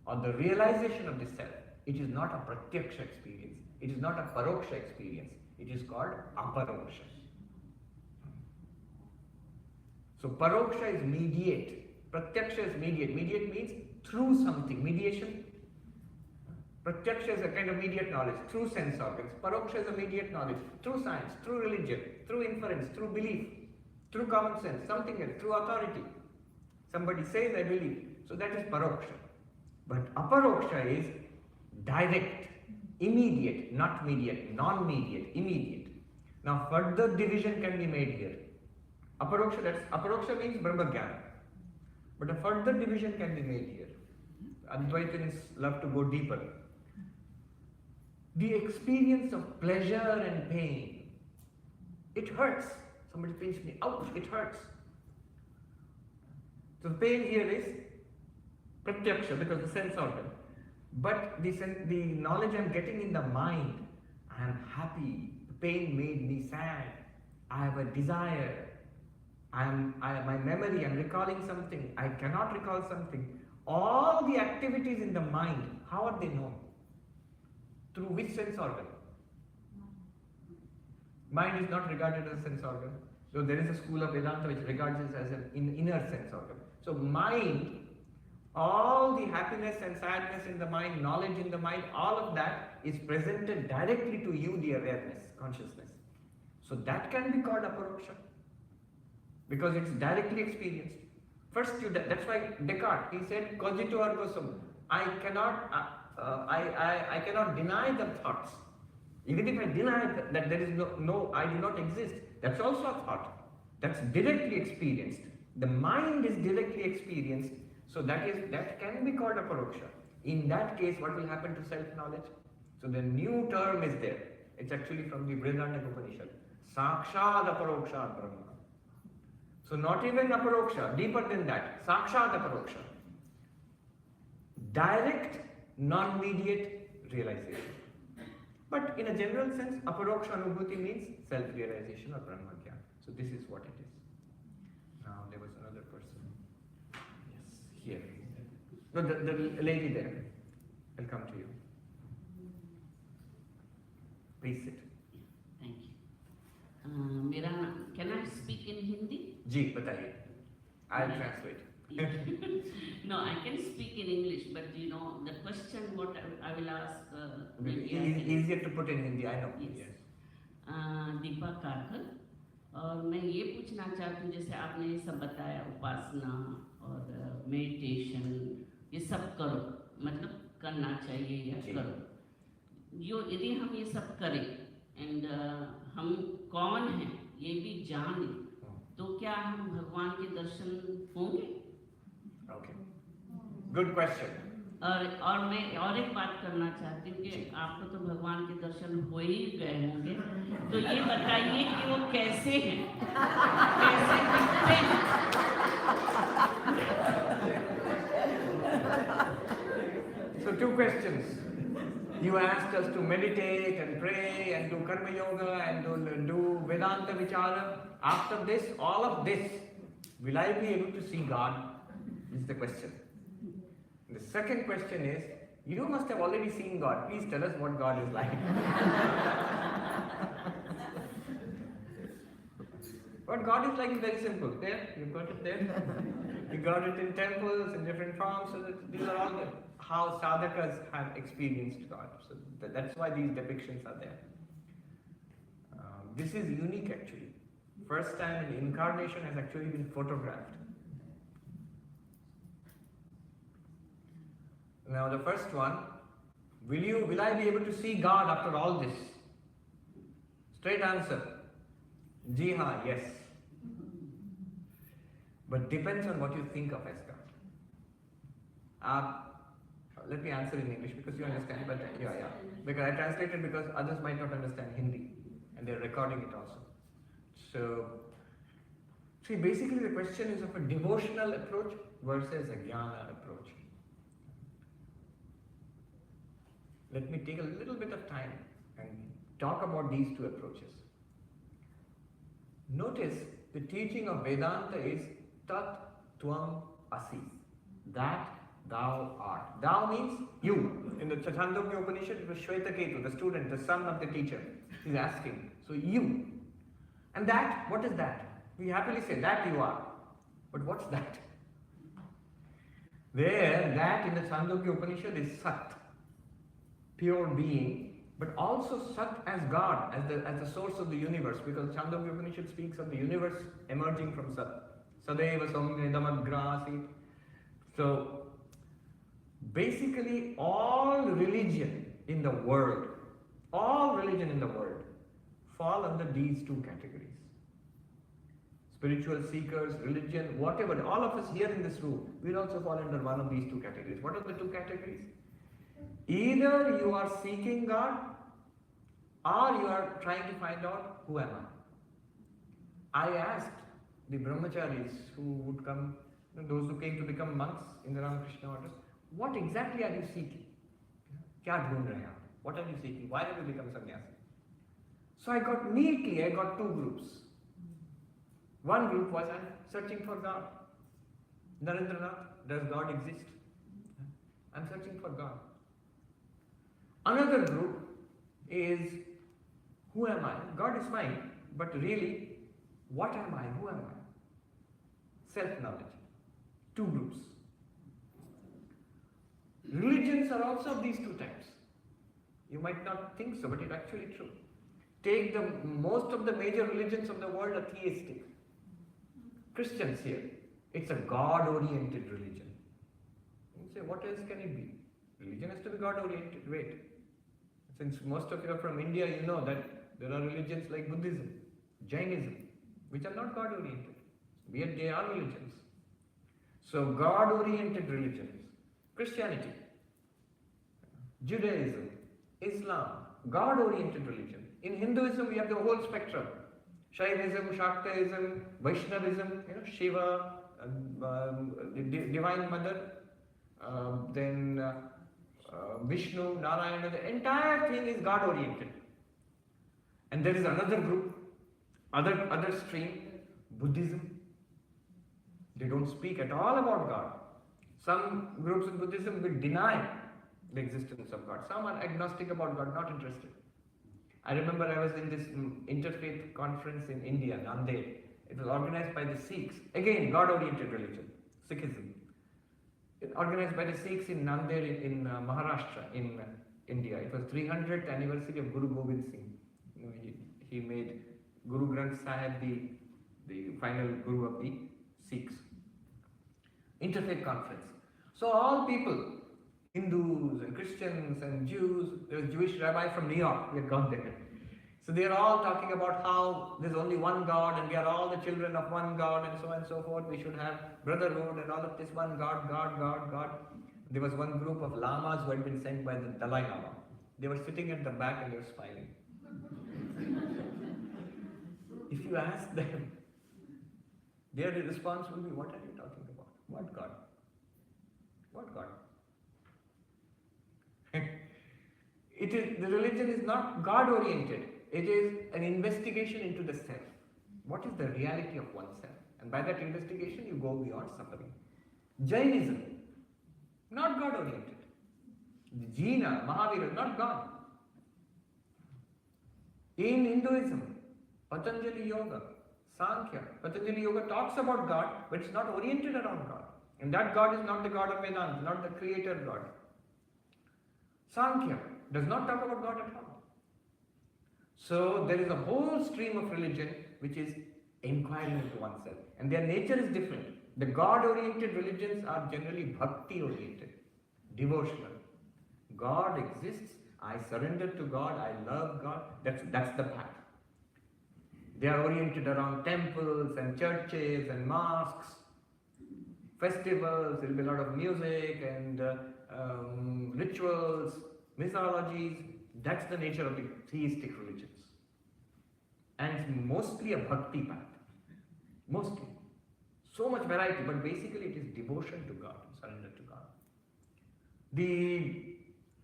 or the realization of the self, it is not a pratyaksha experience. It is not a paroksha experience. It is called aparoksha. So paroksha is mediate. Pratyaksha is mediate. Mediate means through something. Mediation. Pratyaksha is a kind of mediate knowledge through sense organs. Paroksha is a mediate knowledge through science, through religion, through inference, through belief, through common sense, something else, through authority. Somebody says, I believe. So that is paroksha. But aparoksha is direct, immediate, not mediate, non-mediate, immediate. Now further division can be made here. Aparoksha means Brahma Jnana. But a further division can be made here. Advaitins love to go deeper. The experience of pleasure and pain. It hurts. Somebody pinched me. Ouch, it hurts. So the pain here is pratyaksha because the sense organ. But the knowledge I'm getting in the mind, I am happy. The pain made me sad. I have a desire. My memory, I'm recalling something. I cannot recall something. All the activities in the mind, how are they known? Through which sense organ? Mind is not regarded as a sense organ. So there is a school of Vedanta which regards it as an inner sense organ. So mind, all the happiness and sadness in the mind, knowledge in the mind, all of that is presented directly to you, the awareness, consciousness. So that can be called aparoksha because it's directly experienced. First, that's why Descartes, he said, cogito ergo sum. I cannot deny the thoughts. Even if I deny that there is no, I do not exist, that's also a thought. That's directly experienced. The mind is directly experienced, so that can be called a paroksha. In that case, what will happen to self-knowledge? So the new term is there. It's actually from the Vedanta Upanishad. Sakshad aparoksha brahma. So not even aparoksha, deeper than that. Sakshad aparoksha. Direct, non-mediate realization. But in a general sense, aparoksha anubhuti means self-realization or brahma jnana. So this is what it is. Now there was another person. Yes, here. No, the lady there. I'll come to you. Please sit. Thank you. मेरा can I speak in Hindi? जी बताइए. I'll translate. No, I can speak in English, but you know the question what I will ask. Easier to put in Hindi, I know. Yes. Deepa कारकल और मैं ये पूछना चाहती हूँ जैसे आपने ये सब बताया उपासना और मेडिटेशन ये सब करो मतलब करना चाहिए या करो जो यदि हम ये सब करें एंड हम कौन हैं ये भी जाने तो क्या हम भगवान के दर्शन होंगे? Okay. Good question. और मैं और एक बात करना चाहती हूँ कि आपको तो भगवान के दर्शन हो ही गए होंगे तो ये बताइए कि वो कैसे हैं कैसे दिखते हैं? So two questions. You asked us to meditate and pray and do karma yoga and do Vedanta vichara. After this, all of this, will I be able to see God? This is the question. The second question is, you must have already seen God. Please tell us what God is like. What God is like is very simple. There, you've got it there. You got it in temples, in different forms. So these are all how sadhakas have experienced God. So that's why these depictions are there. This is unique actually. First time an incarnation has actually been photographed. Now the first one, will I be able to see God after all this? Straight answer. Ji haan, yes. But depends on what you think of as God. Let me answer in English because you understand, but yeah. Because I translated because others might not understand Hindi and they're recording it also. So, see, basically the question is of a devotional approach versus a jnana approach. Let me take a little bit of time and talk about these two approaches. Notice the teaching of Vedanta is Tat Tvam Asi, that thou art. Thou means you. In the Chandogya Upanishad, it was Shvetaketu, the student, the son of the teacher. He's asking, so you. And that, what is that? We happily say, that you are. But what's that? There, that in the Chandogya Upanishad is Sat, pure being, but also Sat as God, as the source of the universe, because Chandogya Upanishad speaks of the universe emerging from Sat. Sadeva Samvedam Agrasit. So, basically all religion in the world fall under these two categories. Spiritual seekers, religion, whatever, all of us here in this room, will also fall under one of these two categories. What are the two categories? Either you are seeking God or you are trying to find out who am I. I asked the brahmacharis who would come, those who came to become monks in the Ramakrishna Order, what exactly are you seeking? Kya dhoond rahe aap? What are you seeking? Why have you become sannyasi? So I got two groups. One group was I'm searching for God. Narendranath, does God exist? I'm searching for God. Another group is, who am I? God is mine, but really, what am I? Who am I? Self-knowledge. Two groups. Religions are also of these two types. You might not think so, but it's actually true. Take most of the major religions of the world are theistic. Christians here, It's a God-oriented religion. You say, what else can it be? Religion has to be God-oriented. Wait. Since most of you are from India, you know that there are religions like Buddhism, Jainism, which are not God-oriented. Yet they are religions. So God-oriented religions, Christianity, Judaism, Islam, God-oriented religion. In Hinduism, we have the whole spectrum. Shaivism, Shaktaism, Vaishnavism, Shiva, the Divine Mother, then Vishnu, Narayana, the entire thing is God-oriented. And there is another group, other stream, Buddhism. They don't speak at all about God. Some groups in Buddhism will deny the existence of God. Some are agnostic about God, not interested. I remember I was in this interfaith conference in India, Nanded. It was organized by the Sikhs. Again, God-oriented religion, Sikhism. Organized by the Sikhs in Nanded in Maharashtra, in India. It was 300th anniversary of Guru Gobind Singh. He made Guru Granth Sahib the final Guru of the Sikhs. Interfaith conference. So all people, Hindus and Christians and Jews, there was a Jewish rabbi from New York, we had gone there. So they are all talking about how there's only one God and we are all the children of one God and so on and so forth. We should have brotherhood and all of this one God. There was one group of lamas who had been sent by the Dalai Lama. They were sitting at the back and they were smiling. If you ask them, their response will be, what are you talking about? What God? What God? The religion is not God-oriented. It is an investigation into the self. What is the reality of oneself? And by that investigation, you go beyond suffering. Jainism, not God-oriented. Jina, Mahavira, not God. In Hinduism, Patanjali Yoga, Sankhya. Patanjali Yoga talks about God, but it's not oriented around God. And that God is not the God of Vedanta, not the creator God. Sankhya does not talk about God at all. So there is a whole stream of religion which is inquiring into oneself. And their nature is different. The God-oriented religions are generally bhakti-oriented, devotional. God exists, I surrender to God, I love God, that's the path. They are oriented around temples and churches and mosques, festivals, there will be a lot of music and rituals, mythologies. That's the nature of the theistic religions. And it's mostly a bhakti path. Mostly. So much variety, but basically it is devotion to God, surrender to God. The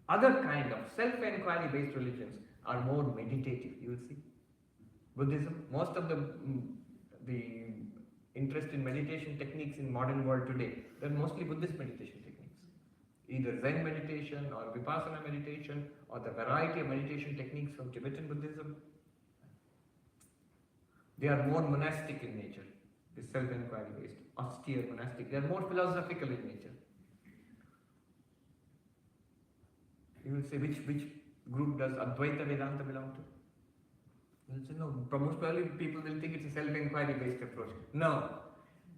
other kind of self-inquiry based religions are more meditative, you will see. Buddhism, most of the interest in meditation techniques in modern world today, they're mostly Buddhist meditation techniques. Either Zen meditation or Vipassana meditation or the variety of meditation techniques from Tibetan Buddhism. They are more monastic in nature, the self-inquiry based, austere monastic. They are more philosophical in nature. You will say, which group does Advaita Vedanta belong to? You will say, no, most probably people will think it's a self-inquiry based approach. No.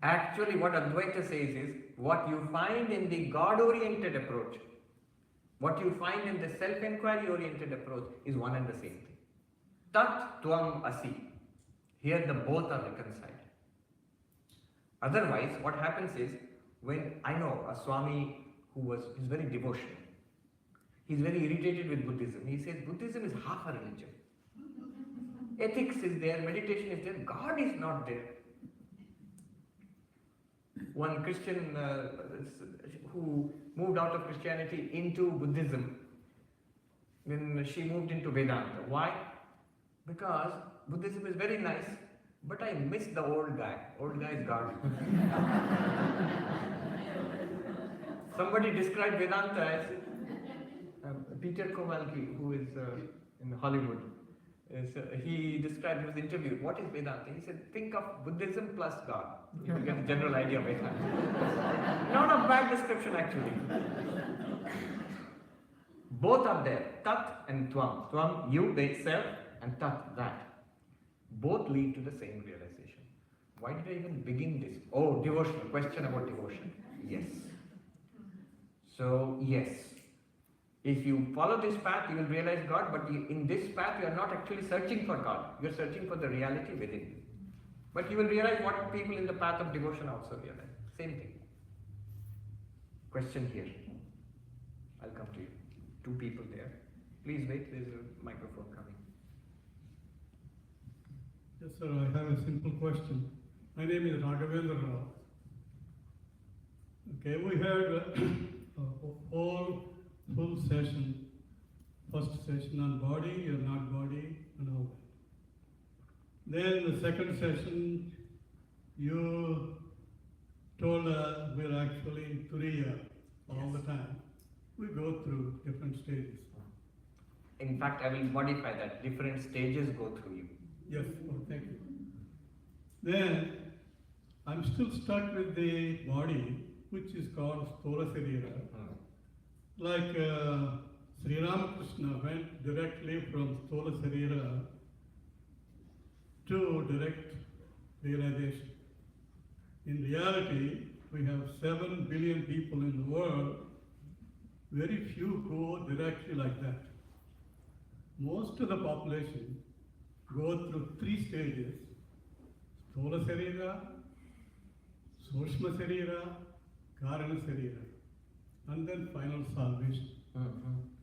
Actually, what Advaita says is, what you find in the God-oriented approach, what you find in the self-inquiry oriented approach is one and the same thing. Tat Tvam Asi. Here the both are reconciled. Otherwise, what happens is, when I know a Swami he's very devotional. He's very irritated with Buddhism. He says Buddhism is half a religion. Ethics is there, meditation is there, God is not there. One Christian who moved out of Christianity into Buddhism, then she moved into Vedanta. Why? Because Buddhism is very nice, but I miss the old guy. Old guy is God. Somebody described Vedanta as Peter Kowalski, who is in Hollywood. He described, he was interviewed, what is Vedanta? He said, think of Buddhism plus God. You will get a general idea of Vedanta. Not a bad description actually. Both are there, Tat and Tvam. Tvam, you, the self, and Tat, that. Both lead to the same realization. Why did I even begin this? Oh, devotional, question about devotion. Yes. So, yes. If you follow this path, you will realize God, but in this path, you are not actually searching for God. You are searching for the reality within you. But you will realize what people in the path of devotion also realize. Same thing. Question here. I'll come to you. Two people there. Please wait, there is a microphone coming. Yes, sir, I have a simple question. My name is Raghavendra Rao. Okay, we had a whole full session, first session on body or not body and all that. Then the second session, you told us we're actually Turiya all the time. We go through different stages. In fact, I will modify that. Different stages go through you. Yes, oh, thank you. Then, I'm still stuck with the body, which is called Sthula Sarira. Like Sri Ramakrishna went directly from Sthula Sarira to direct realization. In reality, we have 7 billion people in the world. Very few go directly like that. Most of the population go through 3 stages: Sthula Sarira, Sushma Sarira, Karana Sarira, and then final salvation.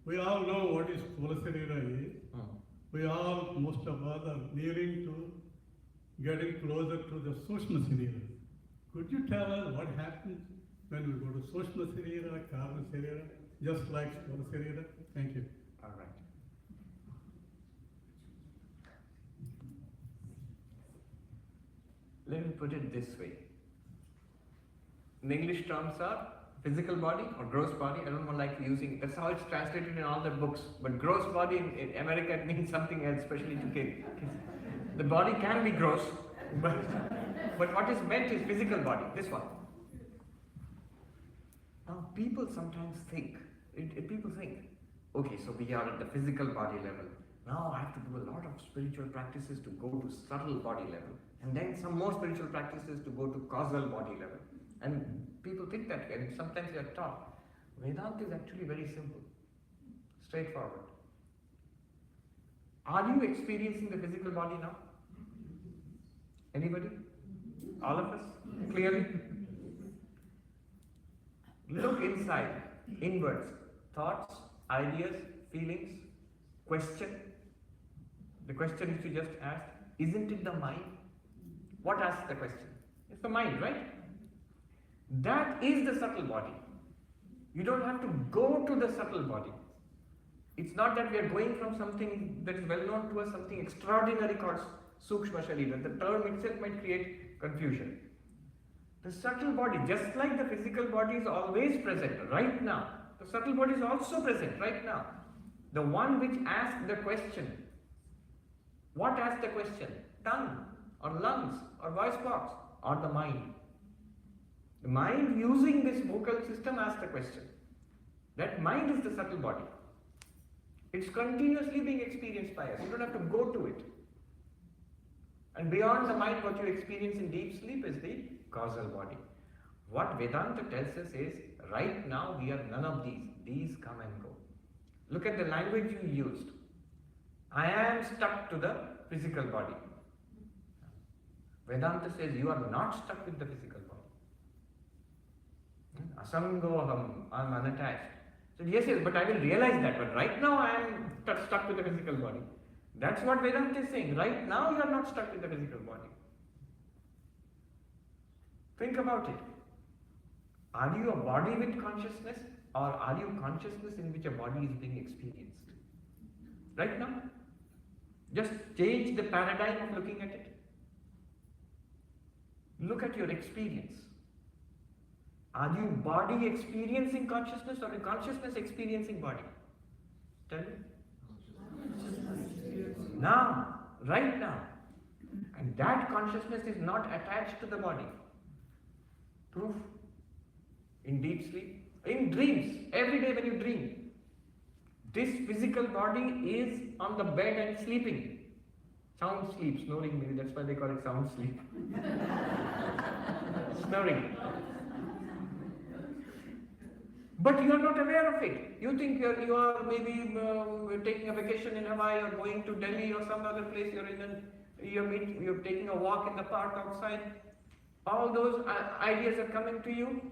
We all know what is Sthula Sarira is. We all, most of us, are nearing to getting closer to the Sushma Sarira. Could you tell us what happens when we go to Sushma Sarira, Karana Sarira, just like Sthula Sarira? Thank you. All right. Let me put it this way. In English terms are physical body or gross body. I don't like using, that's how it's translated in all the books. But gross body in America, it means something else, especially to kids. The body can be gross, but what is meant is physical body, this one. Now people sometimes think, people think, okay, so we are at the physical body level. Now I have to do a lot of spiritual practices to go to subtle body level. And then some more spiritual practices to go to causal body level. And people think that, and sometimes they are taught. Vedanta is actually very simple, straightforward. Are you experiencing the physical body now? Anybody? All of us? Clearly? Look inside, inwards. Thoughts, ideas, feelings, question. The question which you just asked, isn't it the mind? What asks the question? It's the mind, right? That is the subtle body. You don't have to go to the subtle body. It's not that we are going from something that is well known to us, something extraordinary called Sukshma Sharira. The term itself might create confusion. The subtle body, just like the physical body is always present right now, the subtle body is also present right now. The one which asks the question. What asks the question? Tongue, or lungs, or voice box, or the mind. The mind using this vocal system asks the question. That mind is the subtle body. It's continuously being experienced by us. You don't have to go to it. And beyond the mind, what you experience in deep sleep is the causal body. What Vedanta tells us is, right now we are none of these. These come and go. Look at the language you used. I am stuck to the physical body. Vedanta says you are not stuck with the physical body. Asangoham, I am unattached. So yes, but I will realize that. But right now I am stuck with the physical body. That's what Vedanta is saying. Right now you are not stuck with the physical body. Think about it. Are you a body with consciousness, or are you consciousness in which a body is being experienced? Right now? Just change the paradigm of looking at it. Look at your experience. Are you body experiencing consciousness, or consciousness experiencing body? Tell me. Now, right now. And that consciousness is not attached to the body. Proof. In deep sleep, in dreams, every day when you dream, this physical body is on the bed and sleeping. Sound sleep, snoring maybe, that's why they call it sound sleep. Snoring. But you are not aware of it. You think you are maybe taking a vacation in Hawaii or going to Delhi or some other place. You're taking a walk in the park outside. All those ideas are coming to you.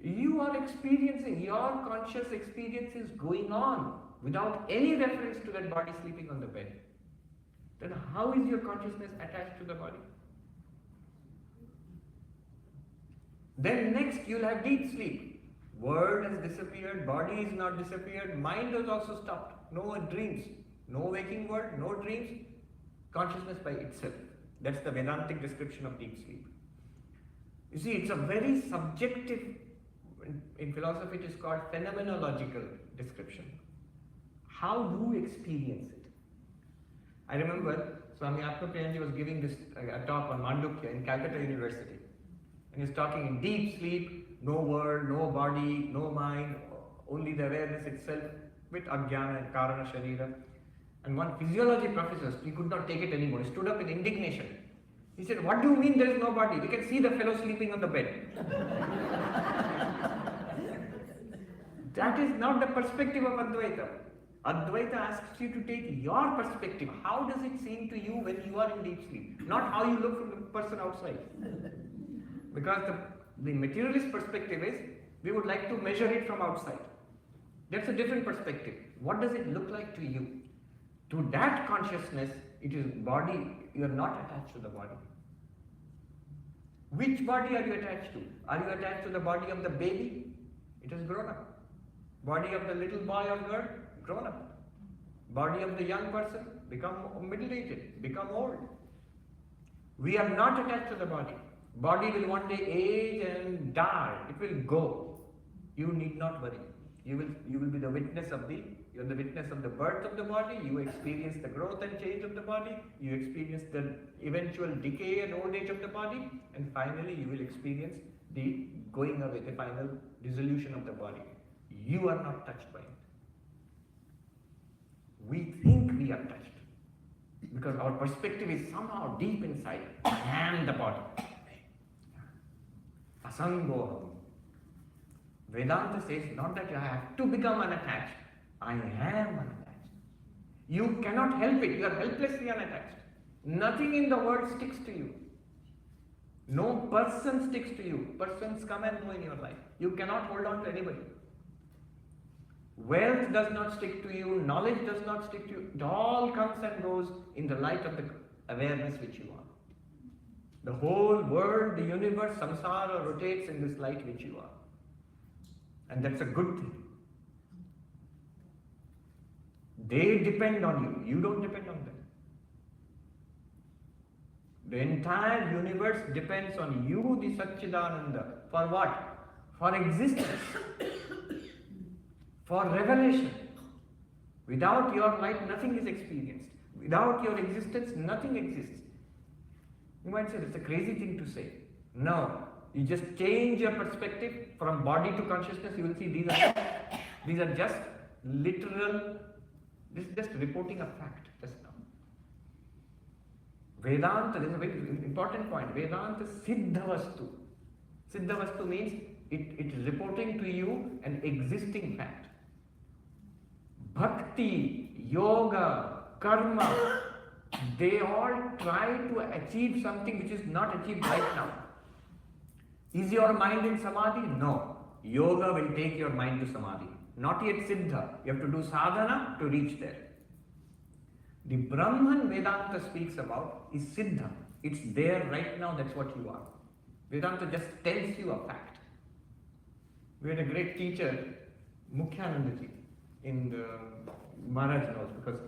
You are experiencing, your conscious experience is going on without any reference to that body sleeping on the bed. Then how is your consciousness attached to the body? Then next you'll have deep sleep. Word has disappeared, body is not disappeared, mind has also stopped. No dreams, no waking word, no dreams, consciousness by itself. That's the Vedantic description of deep sleep. You see, it's a very subjective, in philosophy it is called phenomenological description. How you experience it. I remember Swami Sarvapriyananda was giving this a talk on Mandukya in Calcutta University. And he's talking in deep sleep, no word, no body, no mind, only the awareness itself with ajnana and karana sharira. And one physiology professor, he could not take it anymore. He stood up in indignation. He said, "What do you mean there is no body? We can see the fellow sleeping on the bed." That is not the perspective of Advaita. Advaita asks you to take your perspective. How does it seem to you when you are in deep sleep? Not how you look from the person outside. Because the materialist perspective is, we would like to measure it from outside. That's a different perspective. What does it look like to you? To that consciousness, it is body, you are not attached to the body. Which body are you attached to? Are you attached to the body of the baby? It has grown up. Body of the little boy or girl? Grown up. Body of the young person? Become middle-aged, become old. We are not attached to the body. Body will one day age and die. It will go. You need not worry. You will be the witness of you're the witness of the birth of the body. You experience the growth and change of the body. You experience the eventual decay and old age of the body. And finally you will experience the going away, the final dissolution of the body. You are not touched by it. We think we are touched because our perspective is somehow deep inside. I am the body. Asangoham. Vedanta says not that you have to become unattached. I am unattached. You cannot help it. You are helplessly unattached. Nothing in the world sticks to you. No person sticks to you. Persons come and go in your life. You cannot hold on to anybody. Wealth does not stick to you. Knowledge does not stick to you. It all comes and goes in the light of the awareness which you are. The whole world, the universe, samsara rotates in this light which you are. And that's a good thing. They depend on you. You don't depend on them. The entire universe depends on you, the Satchidananda. For what? For existence. For revelation. Without your light, nothing is experienced. Without your existence, nothing exists. You might say that's a crazy thing to say. No. You just change your perspective from body to consciousness, you will see these are just literal, this is just reporting a fact just now. Vedanta, this is a very important point. Vedanta siddhavastu. Siddhavastu means it is reporting to you an existing fact. Bhakti, yoga, karma, they all try to achieve something which is not achieved right now. Is your mind in samadhi? No. Yoga will take your mind to samadhi. Not yet siddha. You have to do sadhana to reach there. The Brahman Vedanta speaks about is siddha. It's there right now, that's what you are. Vedanta just tells you a fact. We had a great teacher, Mukhyanandaji, in the Maharaj House, because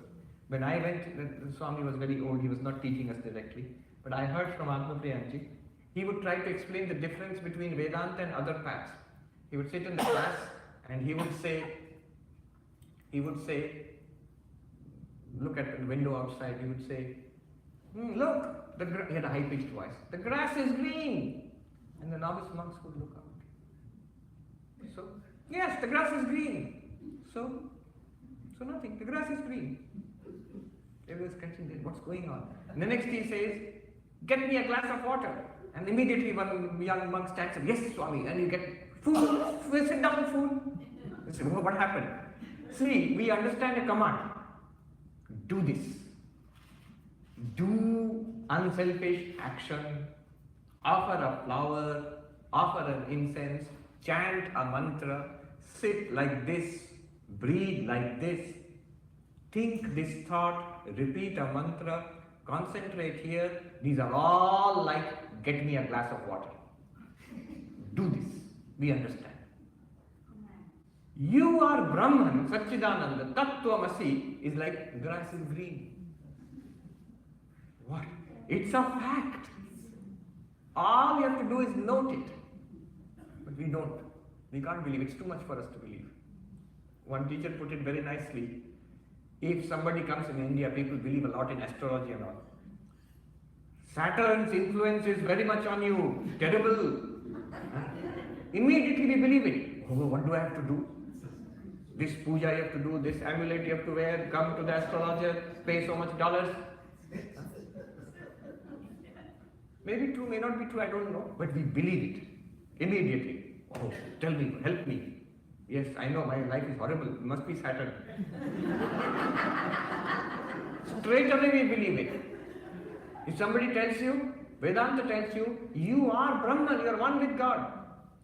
when I went, the Swami was very old, he was not teaching us directly, but I heard from Sarvapriyananda, he would try to explain the difference between Vedanta and other paths. He would sit in the class and he would say, look at the window outside, he would say, look, he had a high-pitched voice, the grass is green. And the novice monks would look out. So, yes, the grass is green. So nothing, the grass is green. Xavier was scratching his head, what's going on? And the next he says, get me a glass of water. And immediately one young monk stands up, yes, Swami, and you get food, sit down, food. I say, what happened? See, we understand a command. Do this. Do unselfish action. Offer a flower, offer an incense, chant a mantra, sit like this, breathe like this, think this thought, repeat a mantra, concentrate here. These are all like, get me a glass of water. Do this. We understand. You are Brahman, Satchidananda, Tattvamasi is like grass is green. What? It's a fact. All you have to do is note it. But we don't. We can't believe. It's too much for us to believe. One teacher put it very nicely. If somebody comes in India, people believe a lot in astrology and all. Saturn's influence is very much on you. Terrible. Immediately we believe it. Oh, what do I have to do? This puja you have to do, this amulet you have to wear, come to the astrologer, pay so much dollars. Maybe true, may not be true, I don't know, but we believe it immediately. Oh, tell me, help me. Yes, I know my life is horrible, it must be Saturn. Straight away we believe it. If somebody tells you, Vedanta tells you, you are Brahman, you are one with God.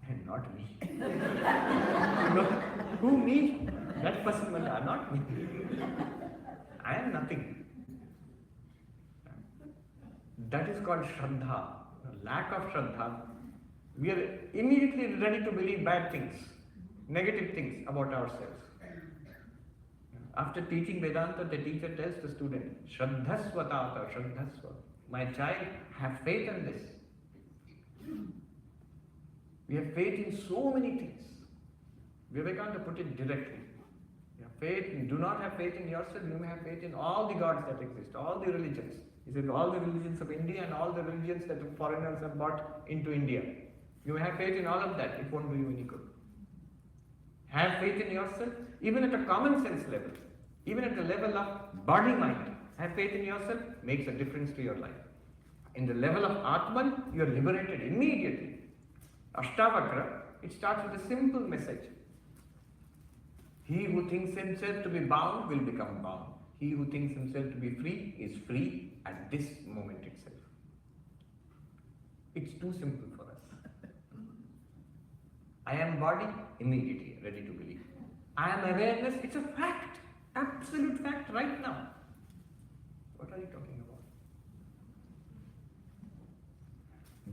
And not me. No, who me? That person will not me. I am nothing. That is called Shraddha. Lack of Shraddha. We are immediately ready to believe bad things, negative things about ourselves. After teaching Vedanta, the teacher tells the student, Shraddhasva tata, Shraddhasva. My child, have faith in this. We have faith in so many things. Vivekananda put it directly. You have faith, do not have faith in yourself, you may have faith in all the gods that exist, all the religions. He said all the religions of India and all the religions that the foreigners have brought into India. You may have faith in all of that, it won't do you any good. Have faith in yourself, even at a common sense level, even at the level of body-mind. Have faith in yourself, makes a difference to your life. In the level of Atman, you are liberated immediately. Ashtavakra, it starts with a simple message. He who thinks himself to be bound will become bound. He who thinks himself to be free is free at this moment itself. It's too simple for us. I am body, immediately ready to believe. I am awareness, it's a fact, absolute fact right now. What are you talking about?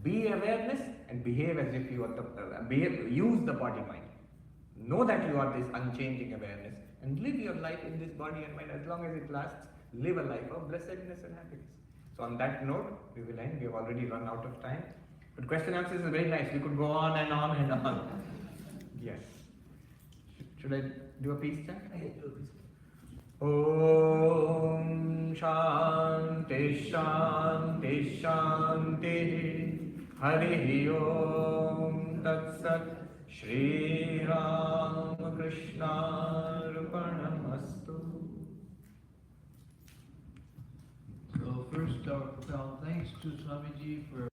Be awareness and behave as if you are use the body mind. Know that you are this unchanging awareness and live your life in this body and mind as long as it lasts. Live a life of blessedness and happiness. So on that note, we will end. We have already run out of time. But question answers is very nice. We could go on and on and on. Yes. Should I do a peace chant? Om Shanti Shanti Shanti Hari Om Tat Sat Shri Ramakrishna Order. So first, Dr. Pal, thanks to Swamiji for